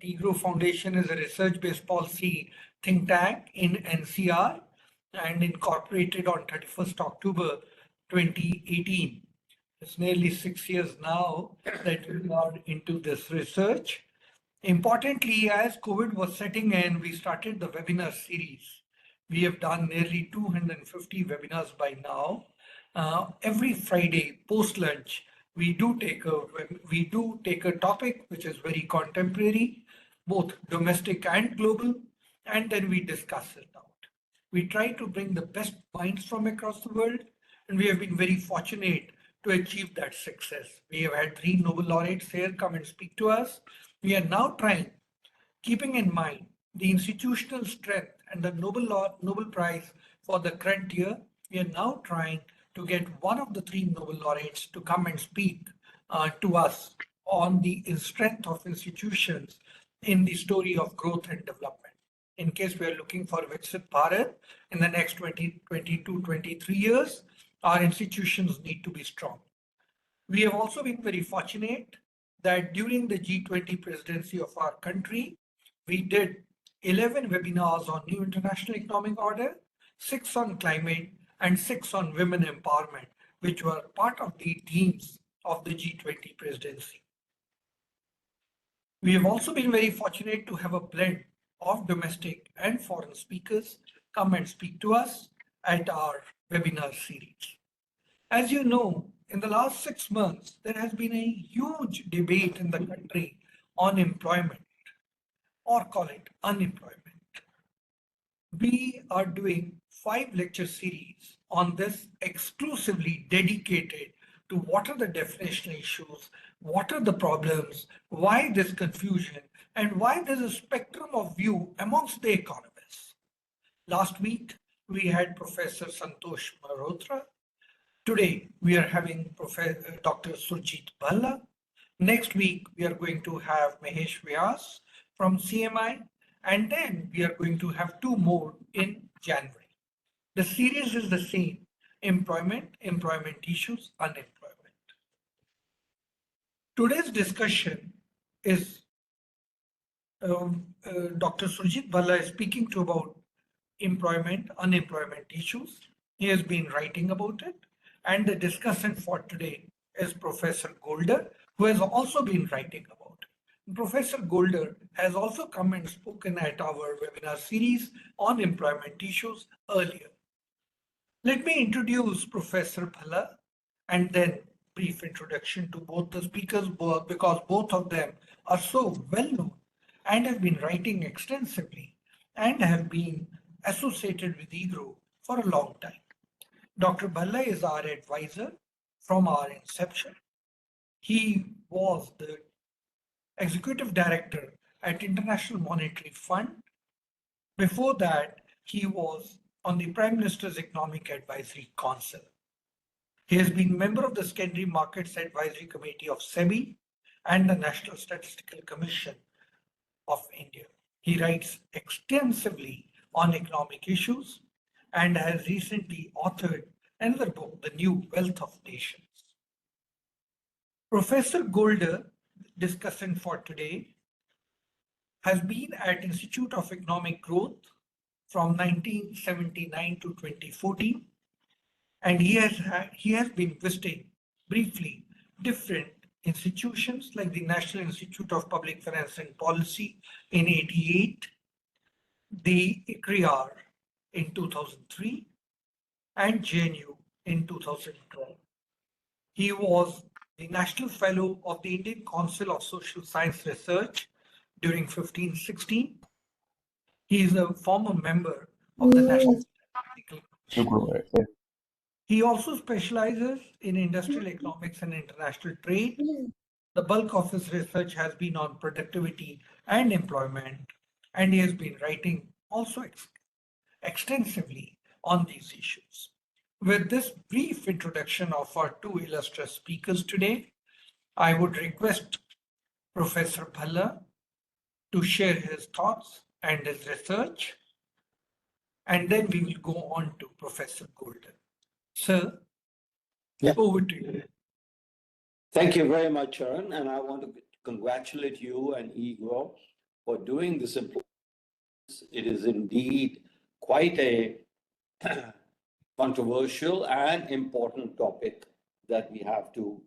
EGROW Foundation is a research-based policy think tank in NCR and incorporated on 31st October 2018. It's nearly 6 years now that we are into this research. Importantly, as COVID was setting in, we started the webinar series. We have done nearly 250 webinars by now. Every Friday post lunch, we do take a topic which is very contemporary, both domestic and global, and then we discuss it out. We try to bring the best minds from across the world, and we have been very fortunate to achieve that success. We have had 3 Nobel laureates here come and speak to us. We are now trying, keeping in mind the institutional strength and the Nobel Prize for the current year, we are now trying to get one of the 3 Nobel laureates to come and speak to us on the strength of institutions in the story of growth and development. In case we are looking for Viksit Bharat in the next 22, 23 years, our institutions need to be strong. We have also been very fortunate that during the G20 presidency of our country, we did 11 webinars on new international economic order, 6 on climate, and 6 on women empowerment, which were part of the themes of the G20 presidency. We have also been very fortunate to have a blend of domestic and foreign speakers come and speak to us at our webinar series. As you know, in the last 6 months, there has been a huge debate in the country on employment, or call it unemployment. We are doing 5 lecture series on this exclusively dedicated to what are the definitional issues, what are the problems, why this confusion, and why there's a spectrum of view amongst the economists. Last week, we had Professor Santosh Malhotra. Today, we are having Dr. Surjit Bhalla. Next week, we are going to have Mahesh Vyas from CMI, and then we are going to have 2 more in January. The series is the same: employment, employment issues, unemployment. Today's discussion is Dr. Surjit Bhalla is speaking to about employment, unemployment issues. He has been writing about it. And the discussant for today is Professor Goldar, who has also been writing about it. Professor Goldar has also come and spoken at our webinar series on employment issues earlier. Let me introduce Professor Bhalla and then brief introduction to both the speakers, because both of them are so well known and have been writing extensively and have been associated with EGROW for a long time. Dr. Bhalla is our advisor from our inception. He was the executive director at International Monetary Fund. Before that, he was on the Prime Minister's Economic Advisory Council. He has been member of the Secondary Markets Advisory Committee of SEBI and the National Statistical Commission of India. He writes extensively on economic issues and has recently authored another book, The New Wealth of Nations. Professor Goldar, discussant for today, has been at Institute of Economic Growth from 1979 to 2014, and he has been visiting briefly different institutions like the National Institute of Public Finance and Policy in '88, the EGROW in 2003, and JNU in 2012. He was the National Fellow of the Indian Council of Social Science Research during 15-16. He is a former member of the National Statistical Commission. He also specializes in industrial economics and international trade. The bulk of his research has been on productivity and employment, and he has been writing also extensively on these issues. With this brief introduction of our 2 illustrious speakers today, I would request Professor Bhalla to share his thoughts and his research, and then we will go on to Professor Goldar. Sir, over to you. Thank you very much, Charan, and I want to congratulate you and EGROW for doing this employment. It is indeed quite a controversial and important topic that we have to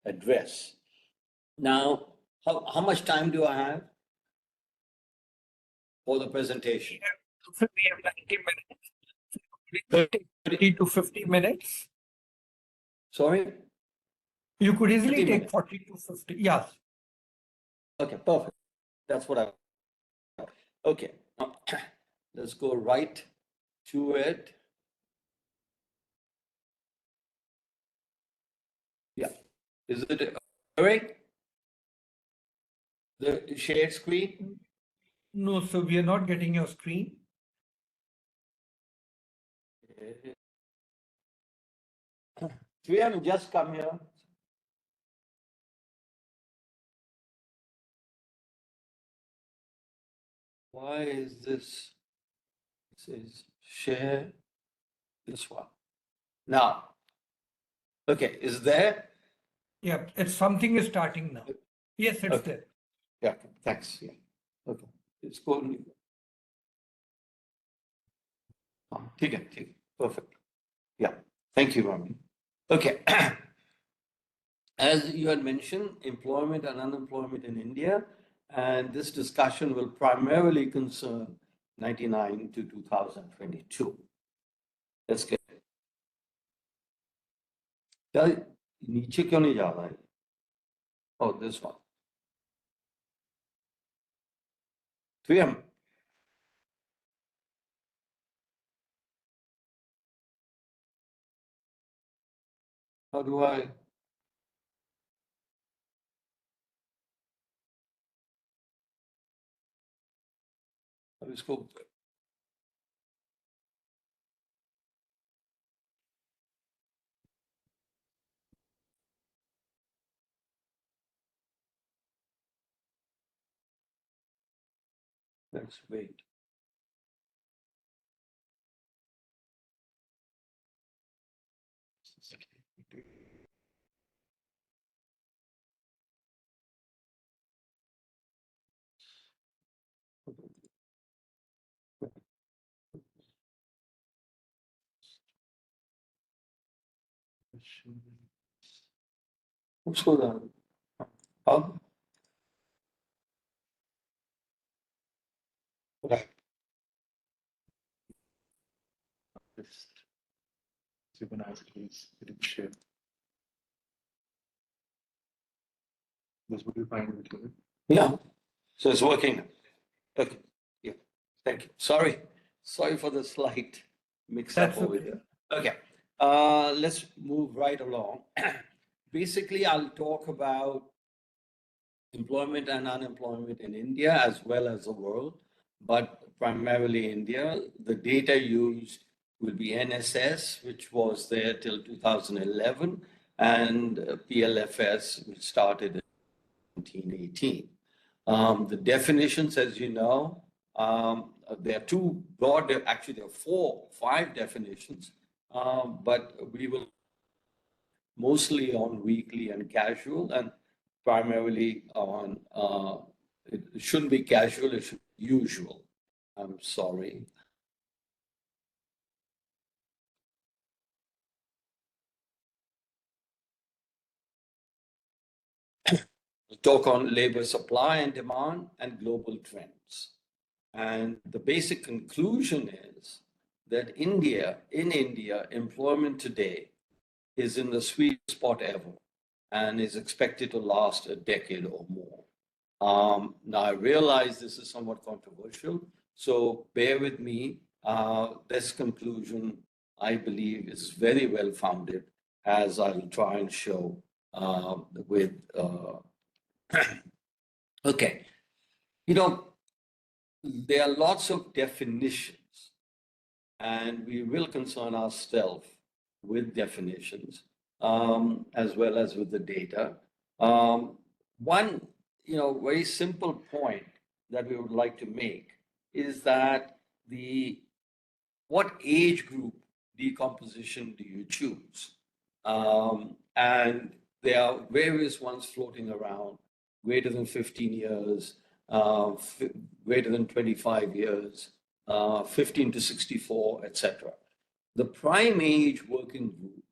address. Now, how much time do I have for the presentation? We have 90 minutes. 30 to 50 minutes. Sorry? You could easily 50 take minutes. 40 to 50. Yes. Okay, perfect. That's what I. Okay, now, let's go right to it. Yeah, is it Eric? The shared screen? No, so we are not getting your screen. We haven't just come here. Why is this? It says share this one. Now, okay, is there? Yeah, it's something is starting now. Yes, it's Okay. there. Yeah, thanks. Yeah. Okay, it's going. Okay, perfect. Yeah, thank you, Rami. Okay. As you had mentioned, employment and unemployment in India, and this discussion will primarily concern 99 to 2022. Let's get it. नीचे क्यों नहीं जा रहा है? Oh, this one. 3M. How do I? इसको let's wait. उसको अब right. Please share. This would be fine with you. Yeah, so it's working. Okay, yeah, thank you. Sorry for the slight mix-up That's over okay. here. Okay, let's move right along. Basically, I'll talk about employment and unemployment in India as well as the world, but primarily India. The data used will be NSS, which was there till 2011, and PLFS, which started in 1918. The definitions, as you know, there are two broad, actually there are five definitions, but we will mostly on weekly and casual, and primarily on, it shouldn't be casual, it should be usual. I'm sorry. Talk on labor supply and demand and global trends. And the basic conclusion is that in India, employment today is in the sweet spot ever and is expected to last a decade or more. Now, I realize this is somewhat controversial, so bear with me. This conclusion, I believe, is very well founded, as I will try and show with. Okay, you know, there are lots of definitions, and we will concern ourselves with definitions as well as with the data. One, very simple point that we would like to make is that what age group decomposition do you choose? And there are various ones floating around, greater than 15 years, greater than 25 years, 15 to 64, etc. The prime age working group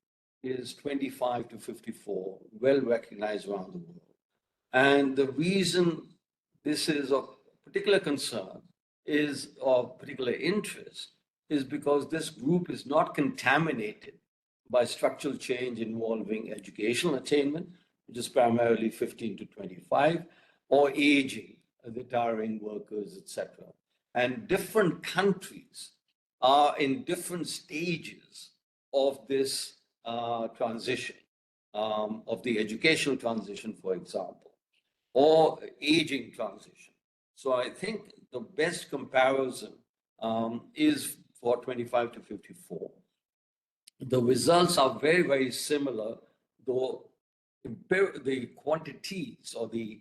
is 25 to 54, well recognized around the world. And the reason this is of particular concern is of particular interest is because this group is not contaminated by structural change involving educational attainment, which is primarily 15 to 25, or aging, retiring workers, etc. And different countries are in different stages of this transition, of the educational transition, for example, or aging transition. So I think the best comparison is for 25 to 54. The results are very, very similar, though the quantities or the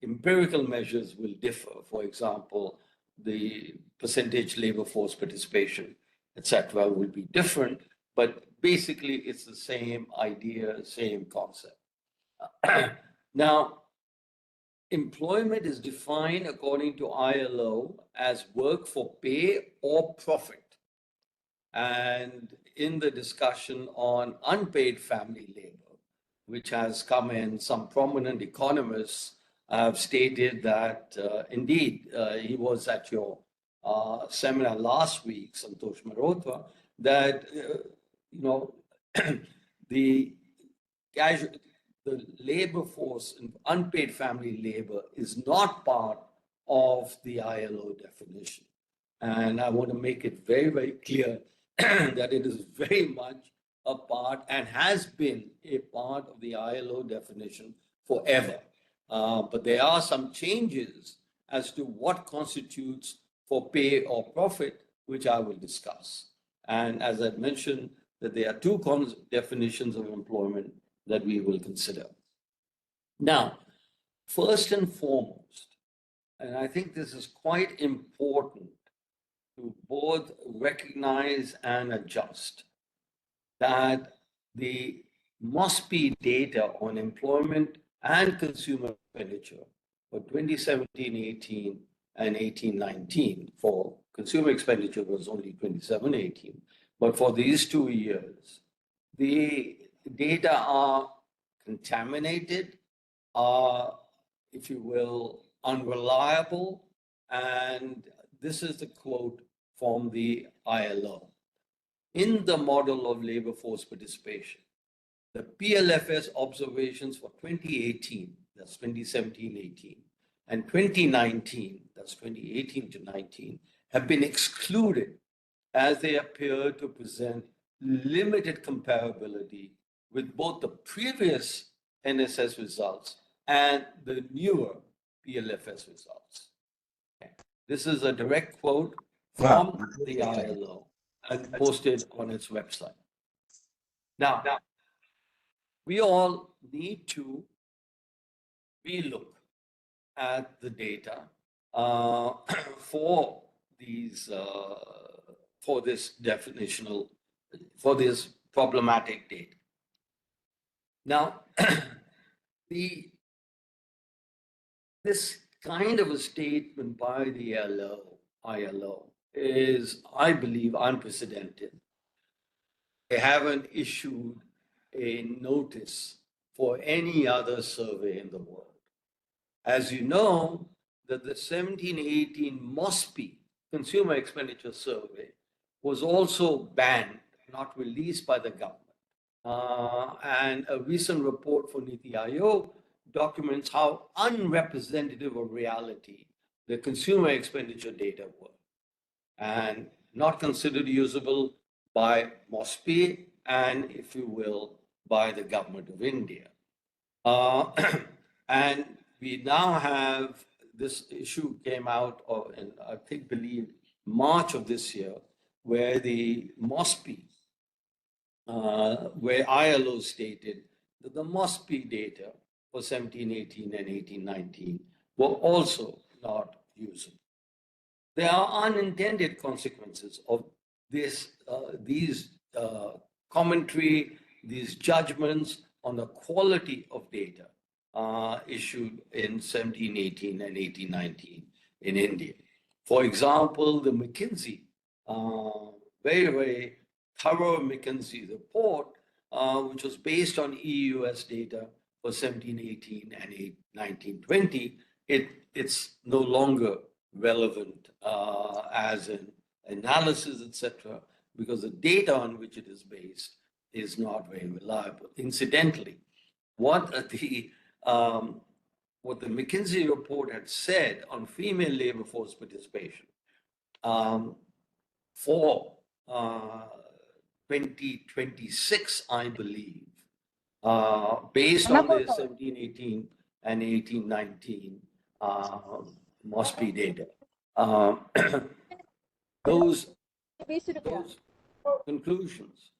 empirical measures will differ. For example, the percentage labor force participation, etc., will be different, but basically it's the same idea, same concept. Now, employment is defined according to ILO as work for pay or profit. And in the discussion on unpaid family labor, which has come in, some prominent economists have stated that indeed, he was at your seminar last week, Santosh Malhotra, that, the labor force and unpaid family labor is not part of the ILO definition. And I want to make it very, very clear that it is very much a part and has been a part of the ILO definition forever. But there are some changes as to what constitutes for pay or profit, which I will discuss. And as I mentioned, that there are two definitions of employment that we will consider. Now, first and foremost, and I think this is quite important to both recognize and adjust, that the MOSPI data on employment and consumer expenditure for 2017-18 and 18-19, for consumer expenditure was only 27-18, but for these 2 years, the data are contaminated, are, if you will, unreliable, and this is the quote from the ILO. In the model of labor force participation, the PLFS observations for 2018, that's 2017-18, and 2019, that's 2018 to 19, have been excluded as they appear to present limited comparability with both the previous NSS results and the newer PLFS results. Okay. This is a direct quote from the ILO and posted on its website. Now, we all need to relook at the data for these for this definitional, for this problematic data. Now, this kind of a statement by the ILO is, I believe, unprecedented. They haven't issued a notice for any other survey in the world. As you know, that the 17-18 MOSPI consumer expenditure survey was also banned, not released by the government. And a recent report for Niti Aayog documents how unrepresentative of reality the consumer expenditure data were, and not considered usable by MOSPI and, if you will, by the government of India. And we now have this issue came out of, in, I think, believe March of this year, where the MOSPI, where ILO stated that the MOSPI data for 17-18 and 18-19 were also not usable. There are unintended consequences of this, these commentary, these judgments on the quality of data. issued in 1718 and 1819 in India. For example, the McKinsey, very, very thorough McKinsey report, which was based on EUS data for 1718 and 1920, it's no longer relevant as an analysis, etc., because the data on which it is based is not very reliable. Incidentally, what the McKinsey report had said on female labor force participation for 2026, I believe, based on the 1718 and 1819 MOSPI data. Those conclusions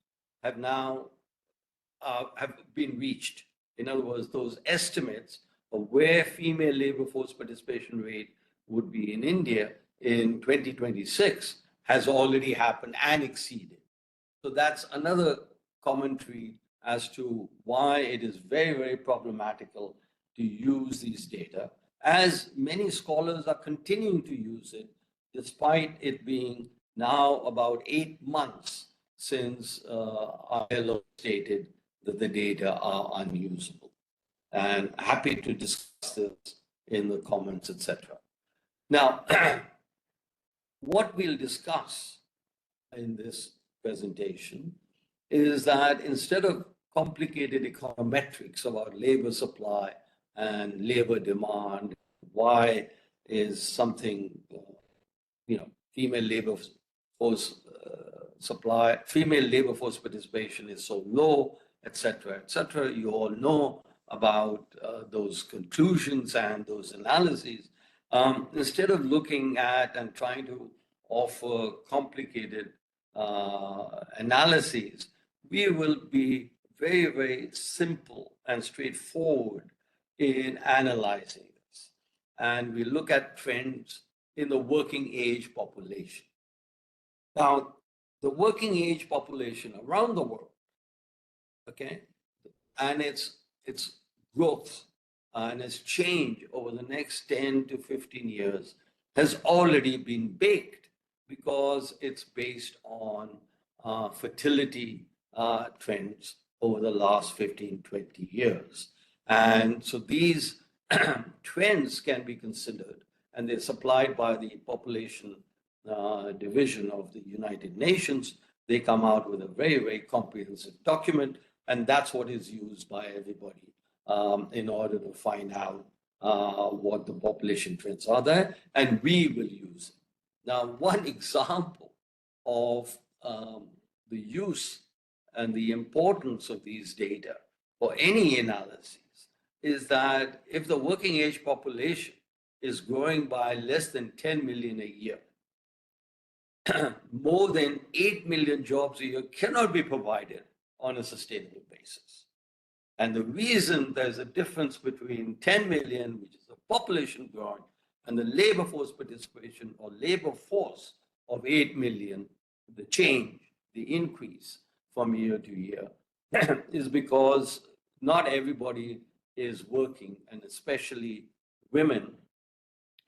have now have been reached. In other words, those estimates of where female labor force participation rate would be in India in 2026 has already happened and exceeded. So that's another commentary as to why it is very, very problematical to use these data, as many scholars are continuing to use it, despite it being now about 8 months since ILO stated that the data are unusable. And happy to discuss this in the comments, etc. Now, what we'll discuss in this presentation is that instead of complicated econometrics about labor supply and labor demand, why is something, female labor force supply, female labor force participation is so low, etc., etc. You all know about those conclusions and those analyses. Instead of looking at and trying to offer complicated analyses, we will be very, very simple and straightforward in analyzing this. And we look at trends in the working age population. Now, the working age population around the world, okay, and its growth and its change over the next 10 to 15 years has already been baked, because it's based on fertility trends over the last 15, 20 years. And so these trends can be considered, and they're supplied by the population division of the United Nations. They come out with a very, very comprehensive document, and that's what is used by everybody in order to find out what the population trends are there, and we will use it. Now, one example of the use and the importance of these data for any analysis is that if the working age population is growing by less than 10 million a year, more than 8 million jobs a year cannot be provided on a sustainable basis. And the reason there's a difference between 10 million, which is the population growing, and the labor force participation or labor force of 8 million, the change, the increase from year to year, is because not everybody is working, and especially women,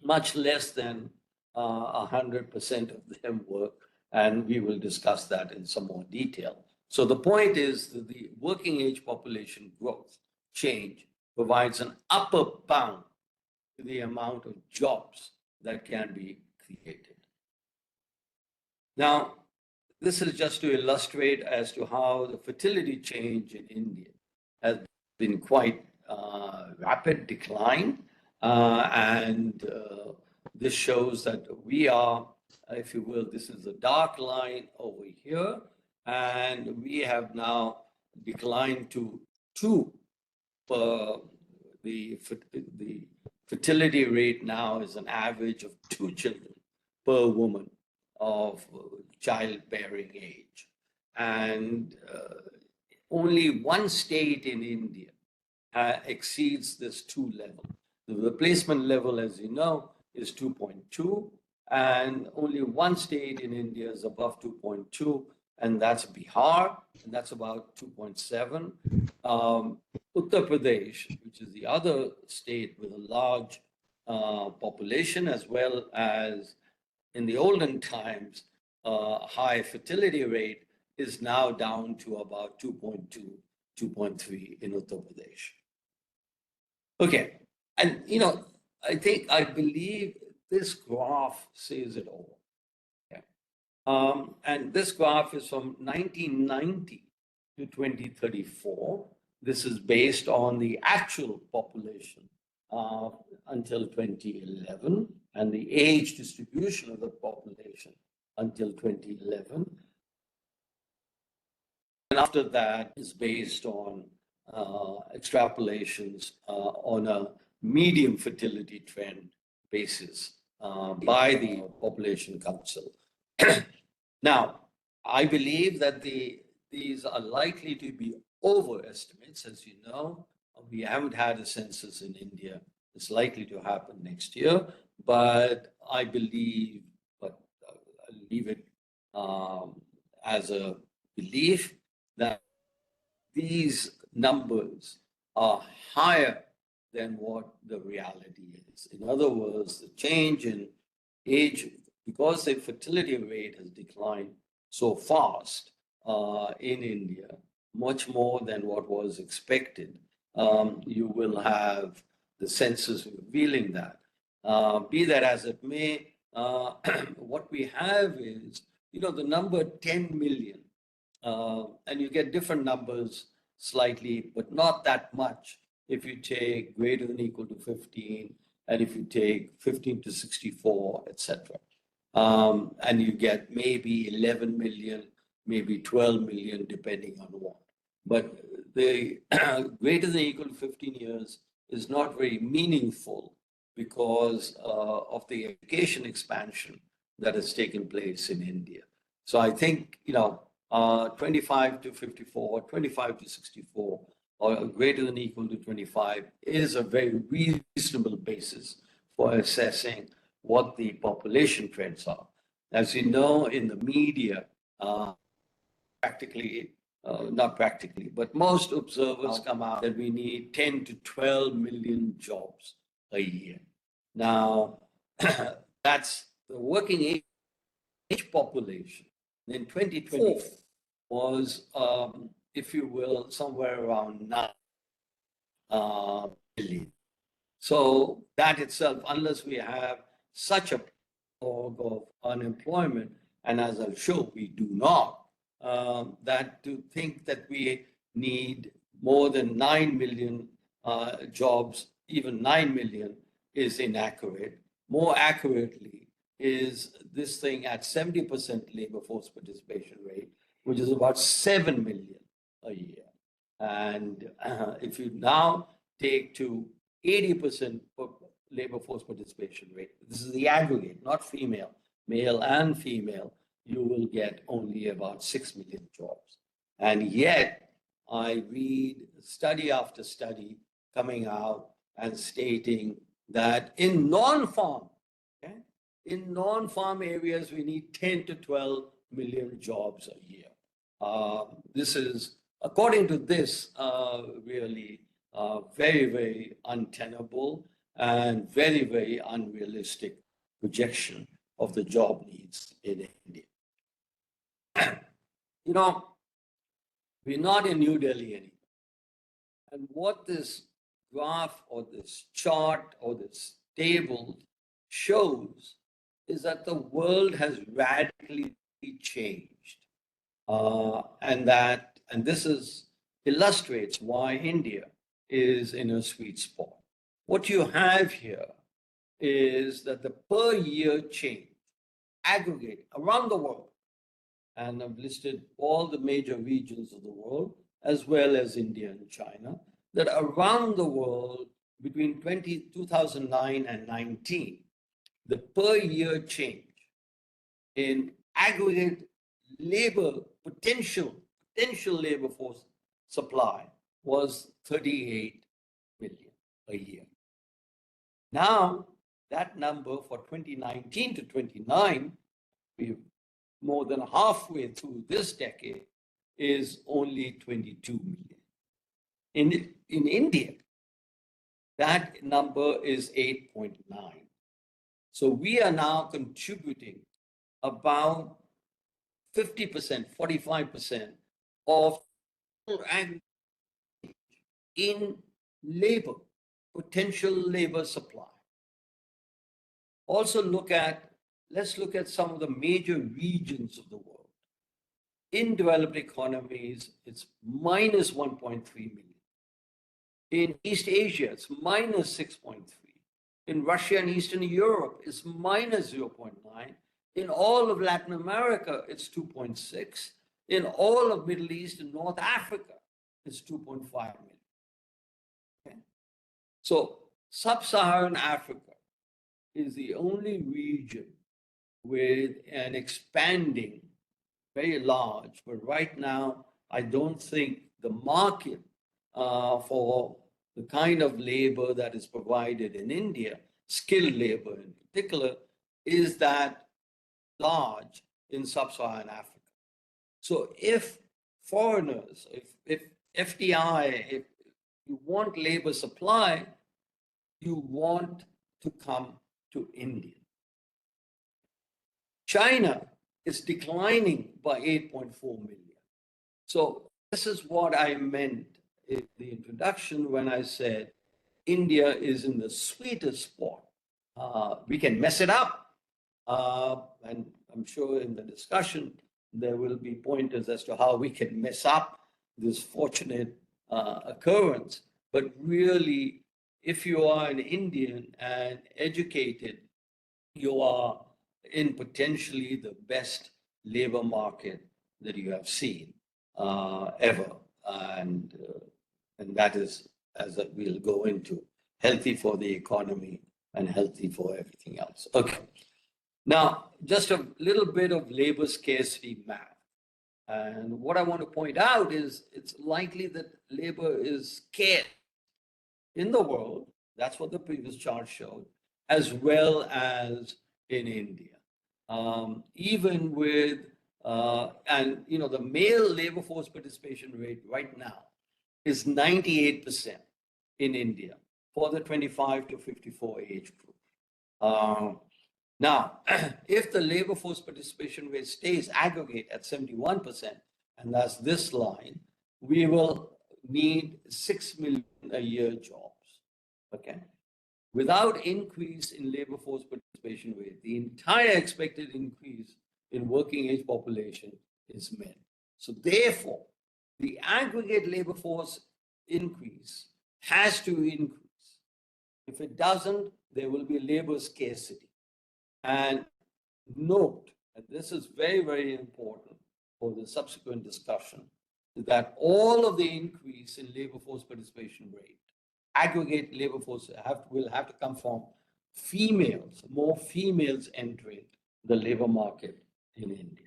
much less than 100% of them work, and we will discuss that in some more detail. So the point is that the working age population growth change provides an upper bound to the amount of jobs that can be created. Now, this is just to illustrate as to how the fertility change in India has been quite rapid decline, and this shows that we are, if you will, this is the dark line over here, and we have now declined to 2 per the fertility rate now is an average of 2 children per woman of childbearing age. And only one state in India exceeds this 2 level. The replacement level, as you know, is 2.2, and only one state in India is above 2.2, and that's Bihar, and that's about 2.7. Uttar Pradesh, which is the other state with a large population, as well as in the olden times, high fertility rate, is now down to about 2.2, 2.3 in Uttar Pradesh. Okay, and I believe this graph says it all. And this graph is from 1990 to 2034. This is based on the actual population until 2011 and the age distribution of the population until 2011. And after that is based on extrapolations on a medium fertility trend basis by the Population Council. Now, I believe that these are likely to be overestimates. As you know, we haven't had a census in India. It's likely to happen next year, but I believe, but I'll leave it as a belief that these numbers are higher than what the reality is. In other words, the change in age, because the fertility rate has declined so fast in India, much more than what was expected, you will have the census revealing that. Be that as it may, what we have is, the number 10 million, and you get different numbers slightly, but not that much if you take greater than or equal to 15, and if you take 15 to 64, etc. And you get maybe 11 million, maybe 12 million, depending on what. But the greater than or equal to 15 years is not very meaningful because of the education expansion that has taken place in India. So I think, 25 to 54, 25 to 64, or greater than or equal to 25 is a very reasonable basis for assessing what the population trends are. As you know, in the media, not practically, but most observers come out that we need 10 to 12 million jobs a year. Now, that's the working age population. In 2024 was, if you will, somewhere around 9 million. So that itself, unless we have such a fog of unemployment, and as I'll show, we do not, that to think that we need more than 9 million jobs, even 9 million, is inaccurate. More accurately is this thing at 70% labor force participation rate, which is about 7 million a year. And if you now take to 80% labor force participation rate, this is the aggregate, not female, male and female, you will get only about 6 million jobs. And yet, I read study after study coming out and stating that in non-farm, in non-farm areas, we need 10 to 12 million jobs a year. This is, according to this, really very, very untenable and very, very unrealistic projection of the job needs in India. We're not in New Delhi anymore. And what this graph or this chart or this table shows is that the world has radically changed. And this illustrates why India is in a sweet spot. What you have here is that the per year change aggregate around the world, and I've listed all the major regions of the world, as well as India and China, that around the world between 2009 and 19, the per year change in aggregate labor, potential labor force supply was 38 million a year. Now, that number for 2019 to 29, we've more than halfway through this decade is only 22 million. In India, that number is 8.9. So we are now contributing about 50%, 45% of in labor, potential labor supply. Also let's look at some of the major regions of the world. In developed economies, it's minus 1.3 million. In East Asia, it's minus 6.3. In Russia and Eastern Europe, it's minus 0.9. In all of Latin America, it's 2.6. In all of Middle East and North Africa, it's 2.5 million. Okay? So sub-Saharan Africa is the only region with an expanding, very large, but right now, I don't think the market for the kind of labor that is provided in India, skilled labor in particular, is that large in sub-Saharan Africa. So if foreigners, if FDI, if you want labor supply, you want to come to India. China is declining by 8.4 million. So this is what I meant in the introduction when I said India is in the sweetest spot. We can mess it up. And I'm sure in the discussion, there will be pointers as to how we can mess up this fortunate occurrence. But really, if you are an Indian and educated, you are in potentially the best labor market that you have seen ever. And that is, as we'll go into, healthy for the economy and healthy for everything else. Okay. Now, just a little bit of labor scarcity math. And what I want to point out is it's likely that labor is scarce in the world. That's what the previous chart showed, as well as in India. Even with, and you know, the male labor force participation rate right now is 98% in India for the 25 to 54 age group. Now, if the labor force participation rate stays aggregate at 71%, and that's this line, we will need 6 million a year jobs, okay? Without increase in labor force participation rate, the entire expected increase in working age population is met. So therefore, the aggregate labor force increase has to increase. If it doesn't, there will be labor scarcity. And note, and this is very, very important for the subsequent discussion, that all of the increase in labor force participation rate, aggregate labor force will have to come from females, more females entering the labor market in India.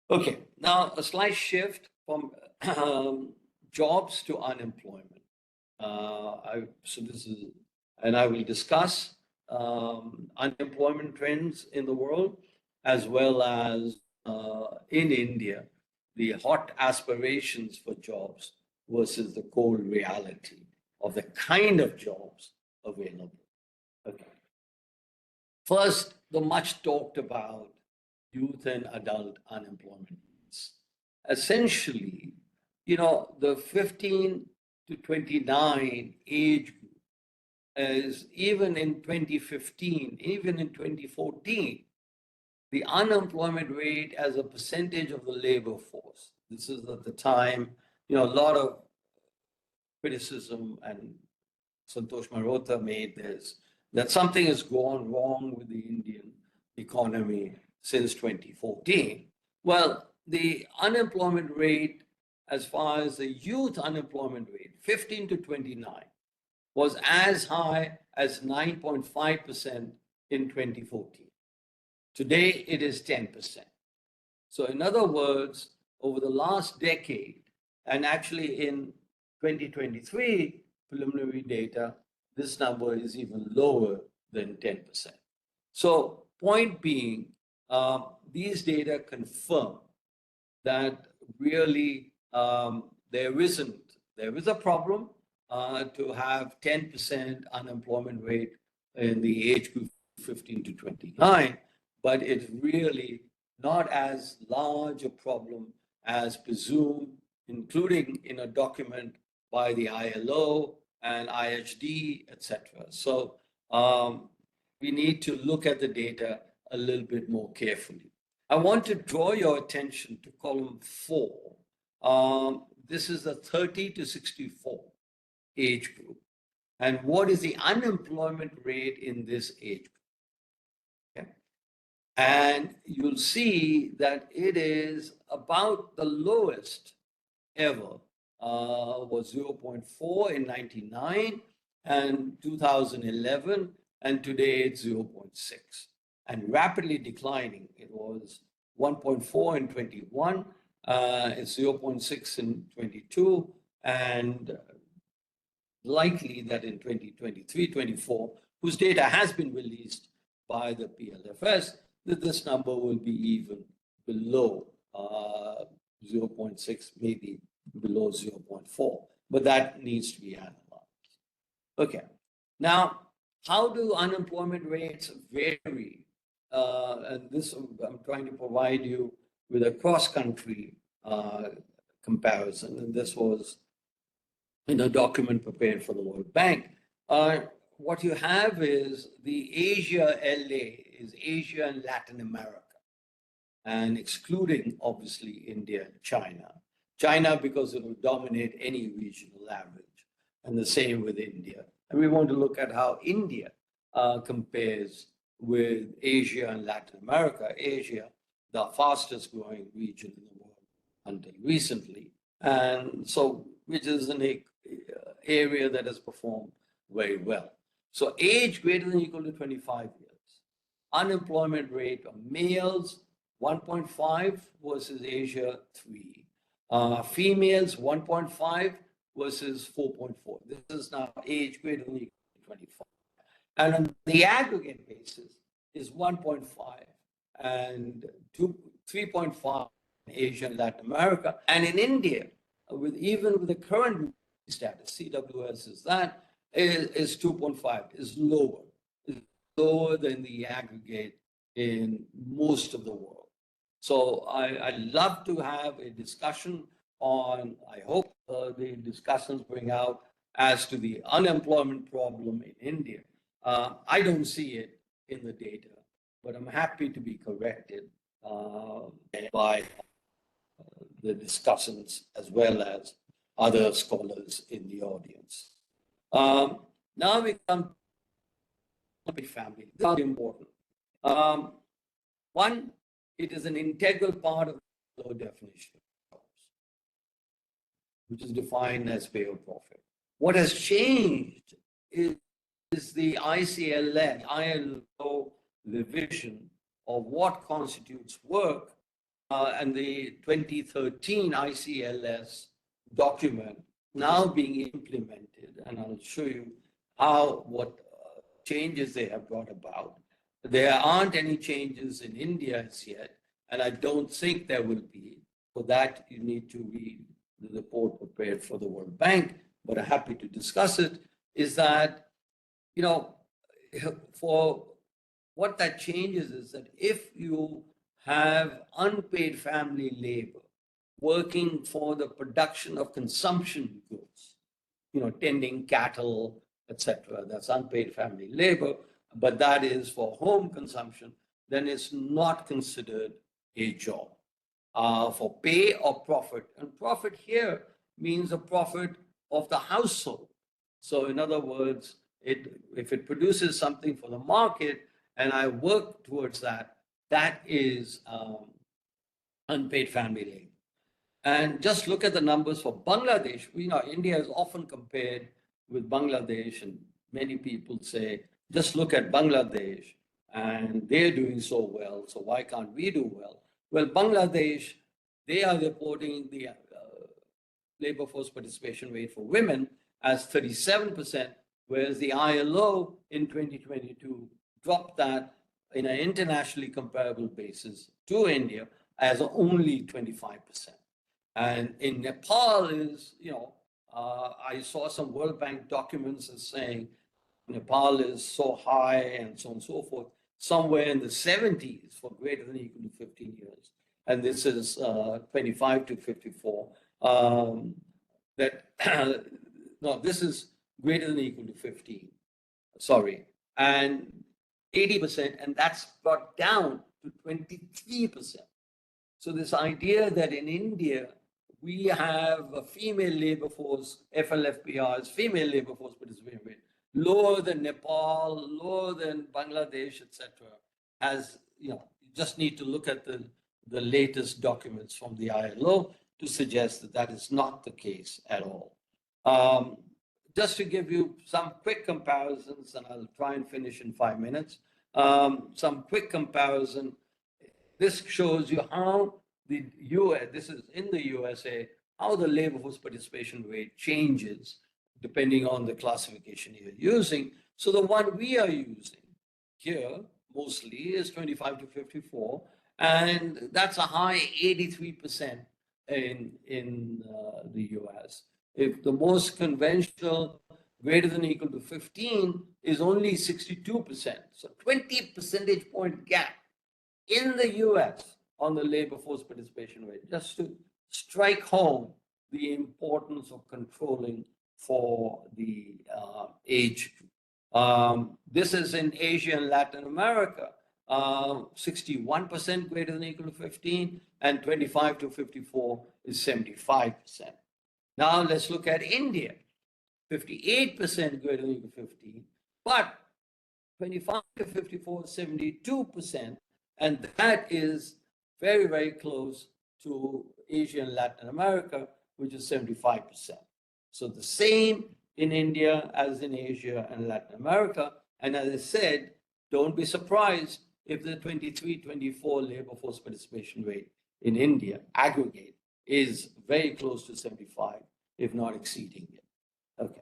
Okay, now a slight shift from jobs to unemployment. So this is, and I will discuss unemployment trends in the world, as well as in India, the hot aspirations for jobs versus the cold reality of the kind of jobs available. Okay. First, the much talked about youth and adult unemployment. Essentially, you know, the 15 to 29 age group is, even in 2015, even in 2014, the unemployment rate as a percentage of the labor force. This is at the time, you know, a lot of criticism, and Santosh Malhotra made this, that something has gone wrong with the Indian economy since 2014. Well, the unemployment rate, as far as the youth unemployment rate, 15 to 29, was as high as 9.5% in 2014. Today, it is 10%. So in other words, over the last decade, and actually in 2023 preliminary data, this number is even lower than 10%. So point being, these data confirm that really there is a problem to have 10% unemployment rate in the age group 15 to 29, but it's really not as large a problem as presumed, including in a document by the ILO and IHD, etc. So we need to look at the data a little bit more carefully. I want to draw your attention to column 4. This is the 30 to 64 age group. And what is the unemployment rate in this age group? Okay. And you'll see that it is about the lowest ever, was 0.4 in 99 and 2011, and today it's 0.6 and rapidly declining. It was 1.4 in 21, it's 0.6 in 22, and likely that in 2023-24, whose data has been released by the PLFS, that this number will be even below 0.6, maybe below 0.4, but that needs to be analyzed. Okay, now how do unemployment rates vary? And this, I'm trying to provide you with a cross-country comparison, and this was in a document prepared for the World Bank. What you have is the Asia LA is Asia and Latin America, and excluding obviously India and China. China because it will dominate any regional average, and the same with India. And we want to look at how India compares with Asia and Latin America. Asia, the fastest growing region in the world until recently, and so which is an area that has performed very well. So age greater than or equal to 25 years. Unemployment rate of males, 1.5 versus Asia, 3. Females, 1.5 versus 4.4. This is now age greater than or equal to 25. And on the aggregate basis is 1.5 and 3.5 in Asia and Latin America. And in India, even with the current status, CWS is 2.5, is lower than the aggregate in most of the world. So I'd love to have a discussion on, I hope the discussions bring out as to the unemployment problem in India. I don't see it in the data, but I'm happy to be corrected by the discussants as well as other scholars in the audience. Now we come to family. This is important. One, it is an integral part of the law definition, which is defined as pay or profit. What has changed is the ICLS, ILO revision of what constitutes work, and the 2013 ICLS document now being implemented, and I'll show you what changes they have brought about. There aren't any changes in India as yet, and I don't think there will be. For that, you need to read the report prepared for the World Bank, but I'm happy to discuss it, is that, you know, for what that changes is that if you have unpaid family labor working for the production of consumption goods, you know, tending cattle, etc., that's unpaid family labor, but that is for home consumption, then it's not considered a job. For pay or profit, and profit here means a profit of the household. So in other words, if it produces something for the market and I work towards that, that is unpaid family labor. And just look at the numbers for Bangladesh. We know India is often compared with Bangladesh, and many people say, just look at Bangladesh and they're doing so well, so why can't we do well? Well, Bangladesh, they are reporting the labor force participation rate for women as 37%, whereas the ILO in 2022 dropped that in an internationally comparable basis to India as only 25%. And in Nepal is, I saw some World Bank documents as saying Nepal is so high and so on and so forth, somewhere in the 70s for greater than or equal to 15 years. And this is 25 to 54. No, this is greater than or equal to 15. Sorry. And 80%, and that's brought down to 23%. So this idea that in India, we have a female labor force, FLFPR's female labor force participation rate, lower than Nepal, lower than Bangladesh, etc. As you just need to look at the latest documents from the ILO to suggest that that is not the case at all. Just to give you some quick comparisons, and I'll try and finish in 5 minutes. Some quick comparison. This shows you how the US, this is in the USA, how the labor force participation rate changes depending on the classification you're using. So the one we are using here mostly is 25 to 54, and that's a high 83% in the US. If the most conventional greater than or equal to 15 is only 62%. So 20 percentage point gap in the US on the labor force participation rate, just to strike home the importance of controlling for the age group. This is in Asia and Latin America, 61% greater than or equal to 15, and 25 to 54 is 75%. Now let's look at India, 58% greater than or equal to 15, but 25 to 54 is 72%, and that is very, very close to Asia and Latin America, which is 75%. So the same in India as in Asia and Latin America. And as I said, don't be surprised if the 23-24 labor force participation rate in India aggregate is very close to 75, if not exceeding it. Okay.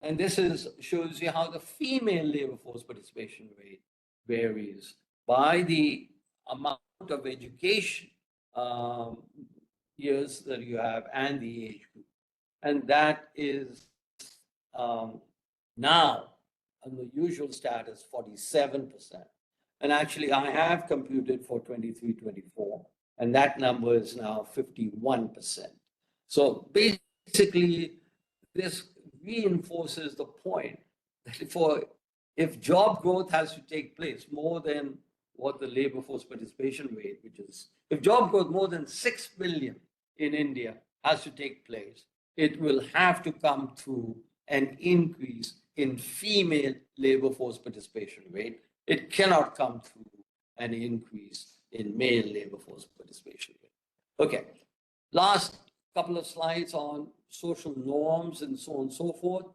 And this shows you how the female labor force participation rate varies by the amount of education years that you have and the age group. And that is now on the usual status 47%. And actually I have computed for 23-24, and that number is now 51%. So basically this reinforces the point that if job growth has to take place more than what the labor force participation rate, which is, if job growth more than 6 million in India has to take place, it will have to come through an increase in female labor force participation rate. It cannot come through an increase in male labor force participation rate. Okay, last couple of slides on social norms and so on and so forth.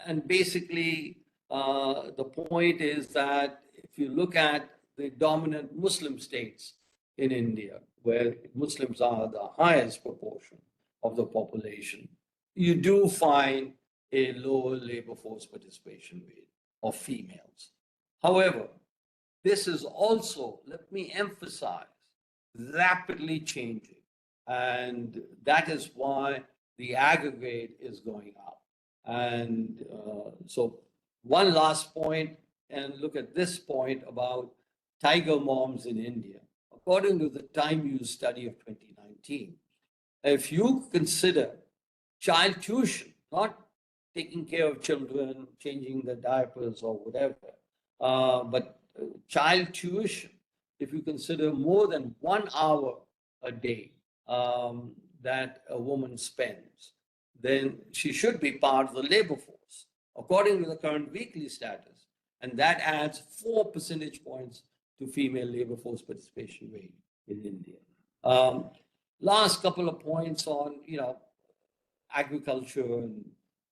And basically, the point is that if you look at the dominant Muslim states in India, where Muslims are the highest proportion of the population, you do find a lower labor force participation rate of females. However, this is also, let me emphasize, rapidly changing. And that is why the aggregate is going up. And so one last point, and look at this point about tiger moms in India. According to the Time Use study of 2019, if you consider child tuition, not taking care of children, changing the diapers or whatever, but child tuition, if you consider more than 1 hour a day that a woman spends, then she should be part of the labor force, according to the current weekly status. And that adds 4 percentage points to female labor force participation rate in India. Last couple of points on, agriculture and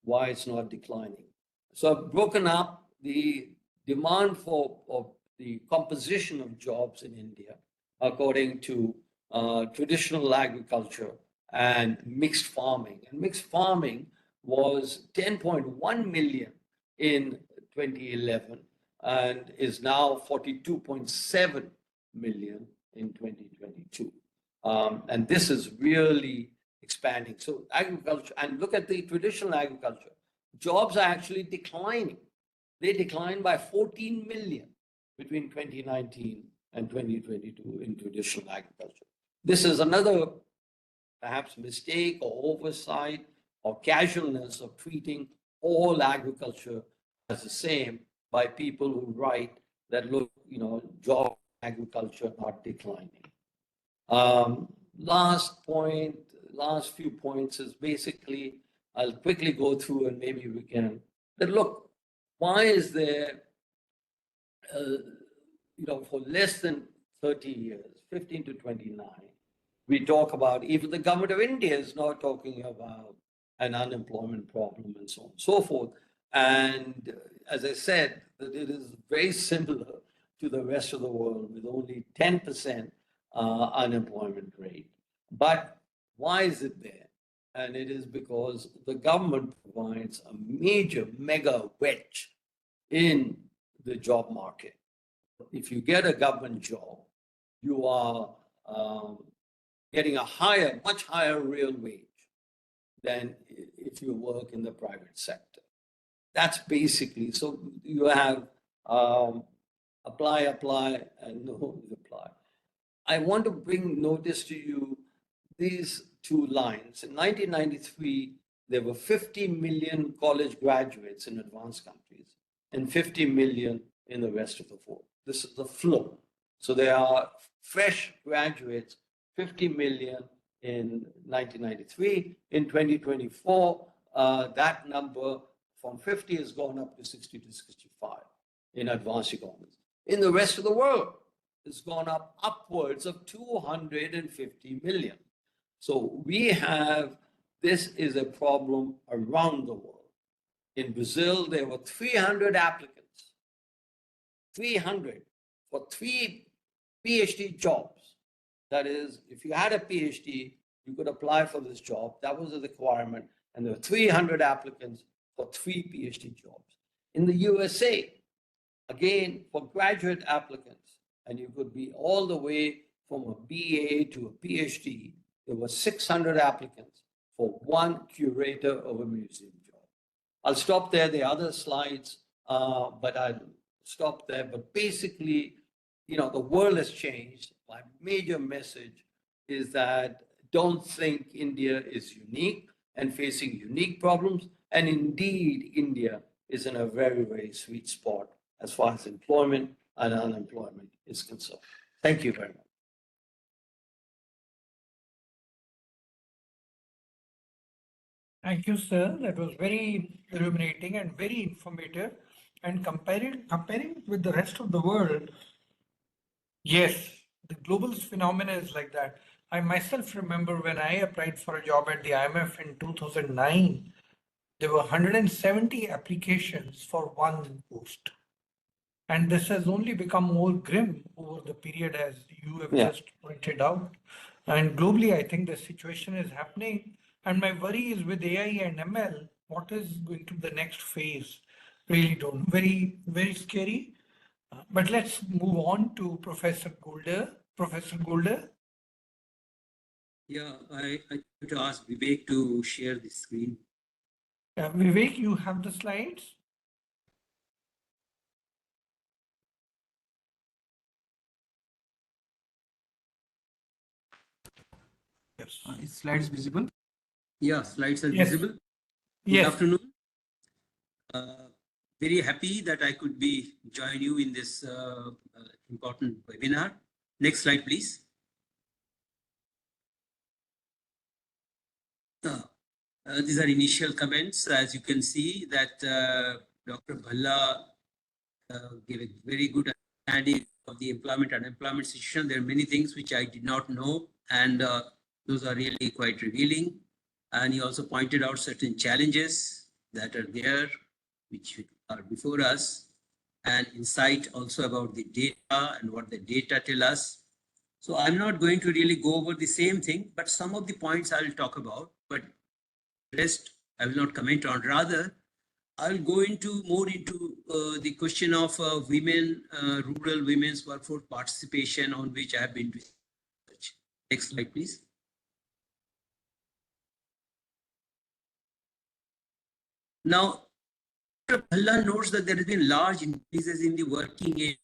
why it's not declining. So I've broken up the demand for the composition of jobs in India according to traditional agriculture and mixed farming. And mixed farming was 10.1 million in 2011, and is now 42.7 million in 2022. And this is really expanding. So agriculture, and look at the traditional agriculture, jobs are actually declining. They declined by 14 million between 2019 and 2022 in traditional agriculture. This is another perhaps mistake or oversight or casualness of treating all agriculture as the same by people who write that, look, job agriculture not declining. Last few points is basically, I'll quickly go through and maybe we can, that look, why is there, for less than 30 years, 15 to 29, we talk about, even the government of India is now talking about an unemployment problem and so on and so forth. And as I said, that it is very similar to the rest of the world with only 10% unemployment rate. But why is it there? And it is because the government provides a major mega wedge in the job market. If you get a government job, you are getting a much higher real wage than if you work in the private sector. That's basically, so you have apply, and no apply. I want to bring notice to you these two lines. In 1993, there were 50 million college graduates in advanced countries and 50 million in the rest of the world. This is the flow. So there are fresh graduates, 50 million in 1993. In 2024, that number from 50 has gone up to 60 to 65 in advanced economies. In the rest of the world, it's gone up upwards of 250 million. So this is a problem around the world. In Brazil, there were 300 applicants, 300 for 3 PhD jobs. That is, if you had a PhD, you could apply for this job. That was a requirement. And there were 300 applicants for 3 PhD jobs. In the USA, again, for graduate applicants, and you could be all the way from a BA to a PhD, there were 600 applicants for 1 curator of a museum job. I'll stop there. There are other slides, but I'll stop there. But basically, the world has changed. My major message is that don't think India is unique and facing unique problems. And indeed, India is in a very, very sweet spot as far as employment and unemployment is concerned. Thank you very much. Thank you, sir. That was very illuminating and very informative. And comparing with the rest of the world, yes, the global phenomena is like that. I myself remember when I applied for a job at the IMF in 2009, there were 170 applications for 1 post. And this has only become more grim over the period, as you have just pointed out. And globally, I think the situation is happening. And my worry is with AI and ML, what is going to be the next phase? Really don't know. Very, very scary. But let's move on to Professor Goldar. Professor Goldar. Yeah, I want to ask Vivek to share the screen. Vivek, you have the slides? Yes. Is slides visible? Yeah, slides are Yes. visible. Yes. Good afternoon. Very happy that I could join you in this important webinar. Next slide, please. These are initial comments. As you can see that Dr. Bhalla gave a very good understanding of the employment and unemployment situation. There are many things which I did not know, and those are really quite revealing. And he also pointed out certain challenges that are there, which are before us, and insight also about the data and what the data tell us. So I'm not going to really go over the same thing, but some of the points I will talk about, but rest I will not comment on. Rather, I'll go into more into the question of women, rural women's workforce participation, on which I have been doing research. Next slide, please. Now, Dr. Bhalla notes that there has been large increases in the working age.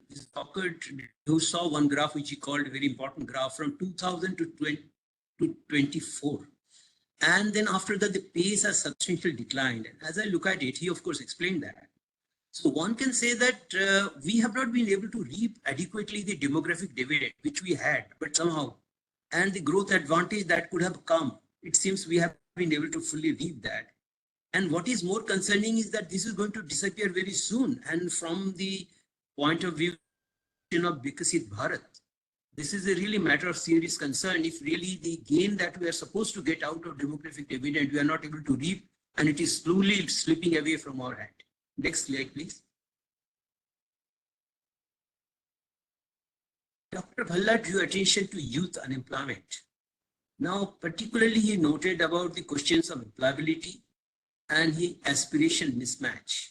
This occurred, you saw one graph which he called a very important graph from 2000 to 24. And then after that, the pace has substantially declined. As I look at it, he of course explained that. So one can say that we have not been able to reap adequately the demographic dividend which we had, but somehow, and the growth advantage that could have come, it seems we have been able to fully reap that. And what is more concerning is that this is going to disappear very soon. And from the point of view of Viksit Bharat, this is a really matter of serious concern. If really the gain that we are supposed to get out of demographic dividend, we are not able to reap, and it is slowly slipping away from our hand. Next slide, please. Dr. Bhalla drew attention to youth unemployment. Now, particularly he noted about the questions of employability and the aspiration mismatch.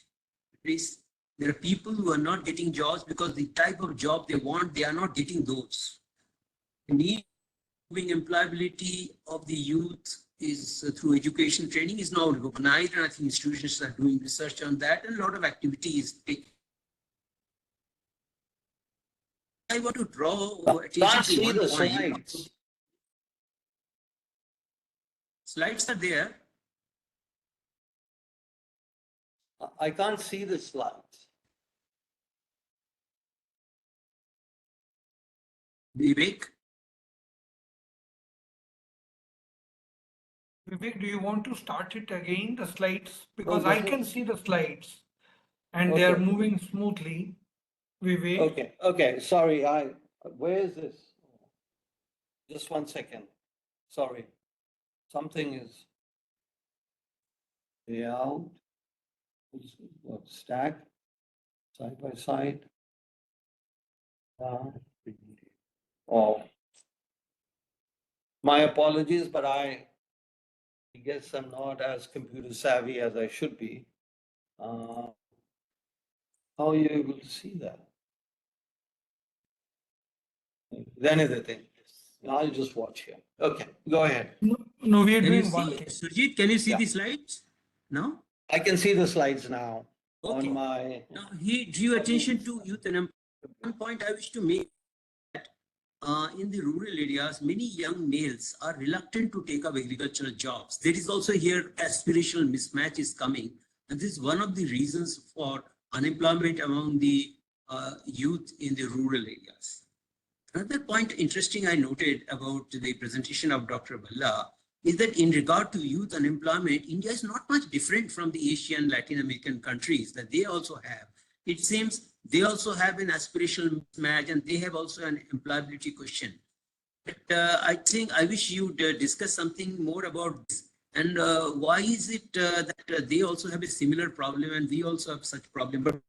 Please, there are people who are not getting jobs because the type of job they want, they are not getting those. The need for employability of the youth is through education training is now recognized, and I think institutions are doing research on that, and a lot of activity is taking. I want to draw attention to one point. Slides. Slides are there. I can't see the slides. Vivek. Vivek, do you want to start it again, the slides? Because No, I this can is- see the slides and they are Okay. moving smoothly. Vivek, Okay, sorry, where is this? Just 1 second, sorry. Something is layout, stack, side by side. Oh, my apologies, but I guess I'm not as computer savvy as I should be. How are you able to see that? Then is the thing. I'll just watch here. Okay, go ahead. no, we are Can you doing one see, thing. Surjit, can you see Yeah. the slides? No? I can see the slides now Okay. on my. Now, he drew attention to youth and employment. One point I wish to make that in the rural areas, many young males are reluctant to take up agricultural jobs. There is also here aspirational mismatch is coming. And this is one of the reasons for unemployment among the youth in the rural areas. Another point interesting I noted about the presentation of Dr. Bhalla is that in regard to youth unemployment, India is not much different from the Asian, Latin American countries that they also have. It seems they also have an aspirational mismatch and they have also an employability question. But I think I wish you'd discuss something more about this. And why is it that they also have a similar problem and we also have such problem?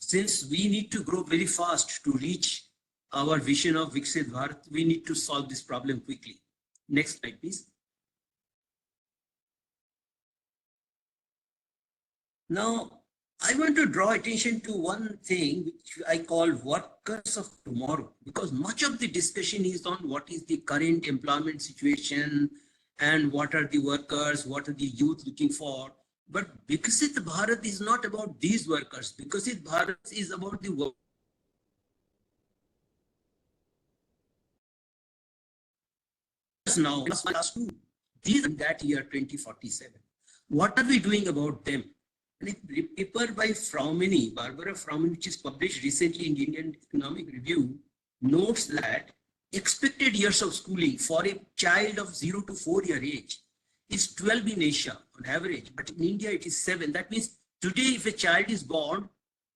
Since we need to grow very fast to reach our vision of Viksit Bharat, we need to solve this problem quickly. Next slide, please. Now, I want to draw attention to one thing which I call workers of tomorrow, because much of the discussion is on what is the current employment situation and what are the workers, what are the youth looking for. But Viksit Bharat is not about these workers. Viksit Bharat is about the workers now. These in that year 2047. What are we doing about them? And a paper by Barbara Fraumeni, which is published recently in the Indian Economic Review, notes that expected years of schooling for a child of 0 to 4 year age is 12 in Asia on average, but in India it is 7. That means today if a child is born,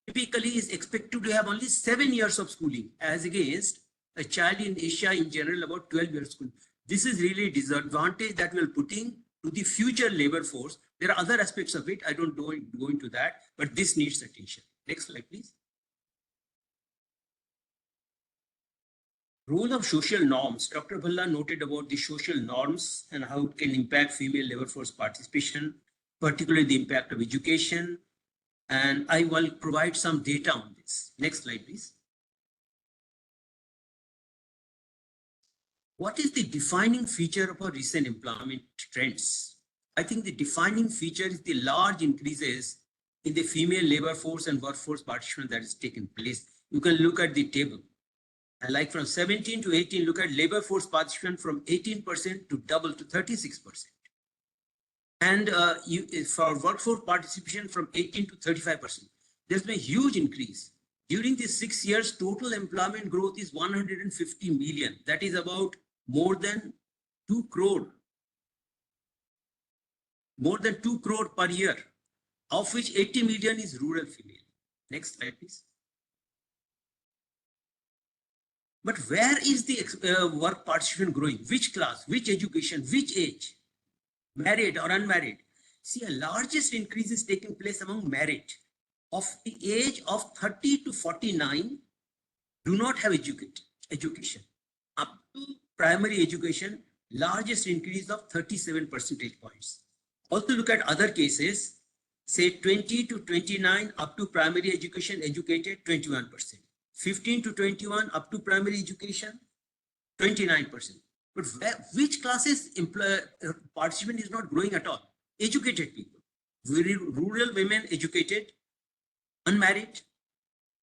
typically is expected to have only 7 years of schooling, as against a child in Asia in general about 12 years school. This is really a disadvantage that we are putting to the future labor force. There are other aspects of it. I don't go into that, but this needs attention. Next slide, please. Role of social norms. Dr. Bhalla noted about the social norms and how it can impact female labor force participation. particularly the impact of education. And I will provide some data on this. Next slide, please. What is the defining feature of our recent employment trends? I think the defining feature is the large increases in the female labor force and workforce participation that has taken place. You can look at the table. And like from 17 to 18, look at labor force participation from 18% to double to 36%. And for workforce participation from 18 to 35%. There's been a huge increase. During these 6 years, total employment growth is 150 million. That is about more than 2 crore. More than 2 crore per year, of which 80 million is rural female. Next slide, please. But where is the work participation growing? Which class, which education, which age? Married or unmarried? See, a largest increase is taking place among married. Of the age of 30 to 49, do not have education. Up to primary education, largest increase of 37 percentage points. Also look at other cases, say 20 to 29 up to primary education educated, 21%. 15 to 21 up to primary education, 29%. But which classes participant is not growing at all? Educated people, very rural women educated, unmarried.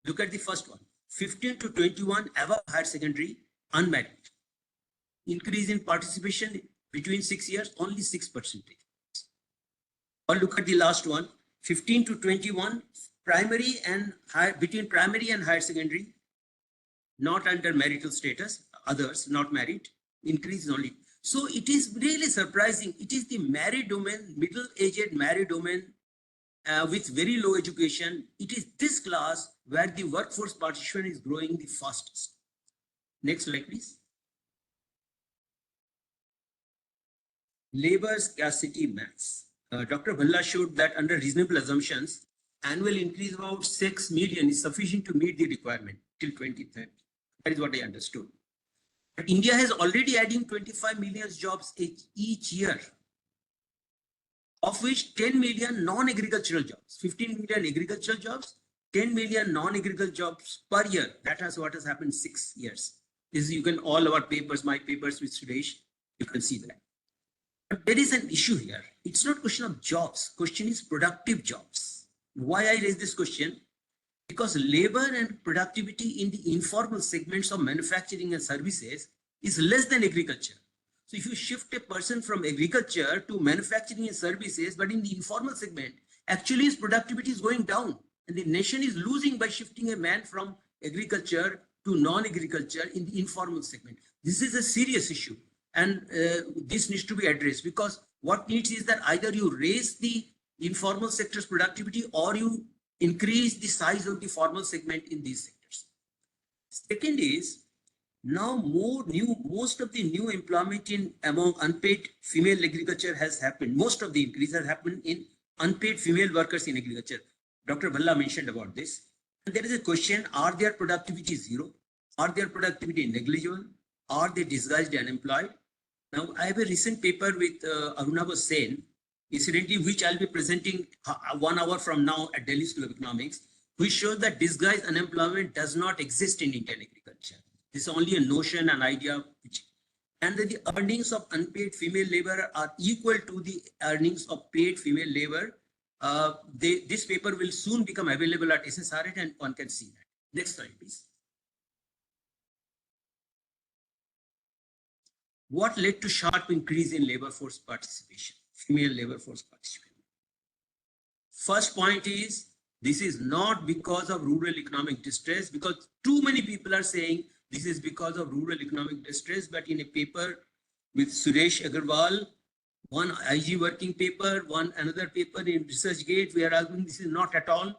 Look at the first one, 15 to 21 above higher secondary, unmarried. Increase in participation between 6 years, only 6%. Or look at the last one, 15 to 21, primary and higher, between primary and higher secondary, not under marital status, others not married, increase is only. So it is really surprising. It is the married women, middle-aged married women with very low education. It is this class where the workforce participation is growing the fastest. Next slide, please. Labor scarcity maths. Dr. Bhalla showed that under reasonable assumptions, annual increase of about 6 million is sufficient to meet the requirement till 2030. That is what I understood. But India has already adding 25 million jobs each year, of which 10 million non-agricultural jobs, 15 million agricultural jobs, 10 million non-agricultural jobs per year. That is what has happened 6 years. This is, you can all our papers, my papers with Suresh, you can see that. But there is an issue here. It's not question of jobs. Question is productive jobs. Why I raise this question? Because labor and productivity in the informal segments of manufacturing and services is less than agriculture. So if you shift a person from agriculture to manufacturing and services, but in the informal segment, actually his productivity is going down. And the nation is losing by shifting a man from agriculture to non-agriculture in the informal segment. This is a serious issue. And this needs to be addressed, because what needs is that either you raise the informal sector's productivity or you increase the size of the formal segment in these sectors. Second is, now most of the new employment in among unpaid female agriculture has happened. Most of the increase has happened in unpaid female workers in agriculture. Dr. Bhalla mentioned about this. And there is a question, are their productivity zero? Are their productivity negligible? Are they disguised unemployed? Now, I have a recent paper with Arunabha Sen, incidentally, which I'll be presenting 1 hour from now at Delhi School of Economics, which shows that disguised unemployment does not exist in Indian agriculture. This is only a notion, an idea, and that the earnings of unpaid female labor are equal to the earnings of paid female labor. This paper will soon become available at SSRT and one can see that. Next slide, please. What led to sharp increase in labor force participation, female labor force participation? First point is, this is not because of rural economic distress, because too many people are saying this is because of rural economic distress, but in a paper with Suresh Agarwal, one IG working paper, another paper in ResearchGate, we are arguing this is not at all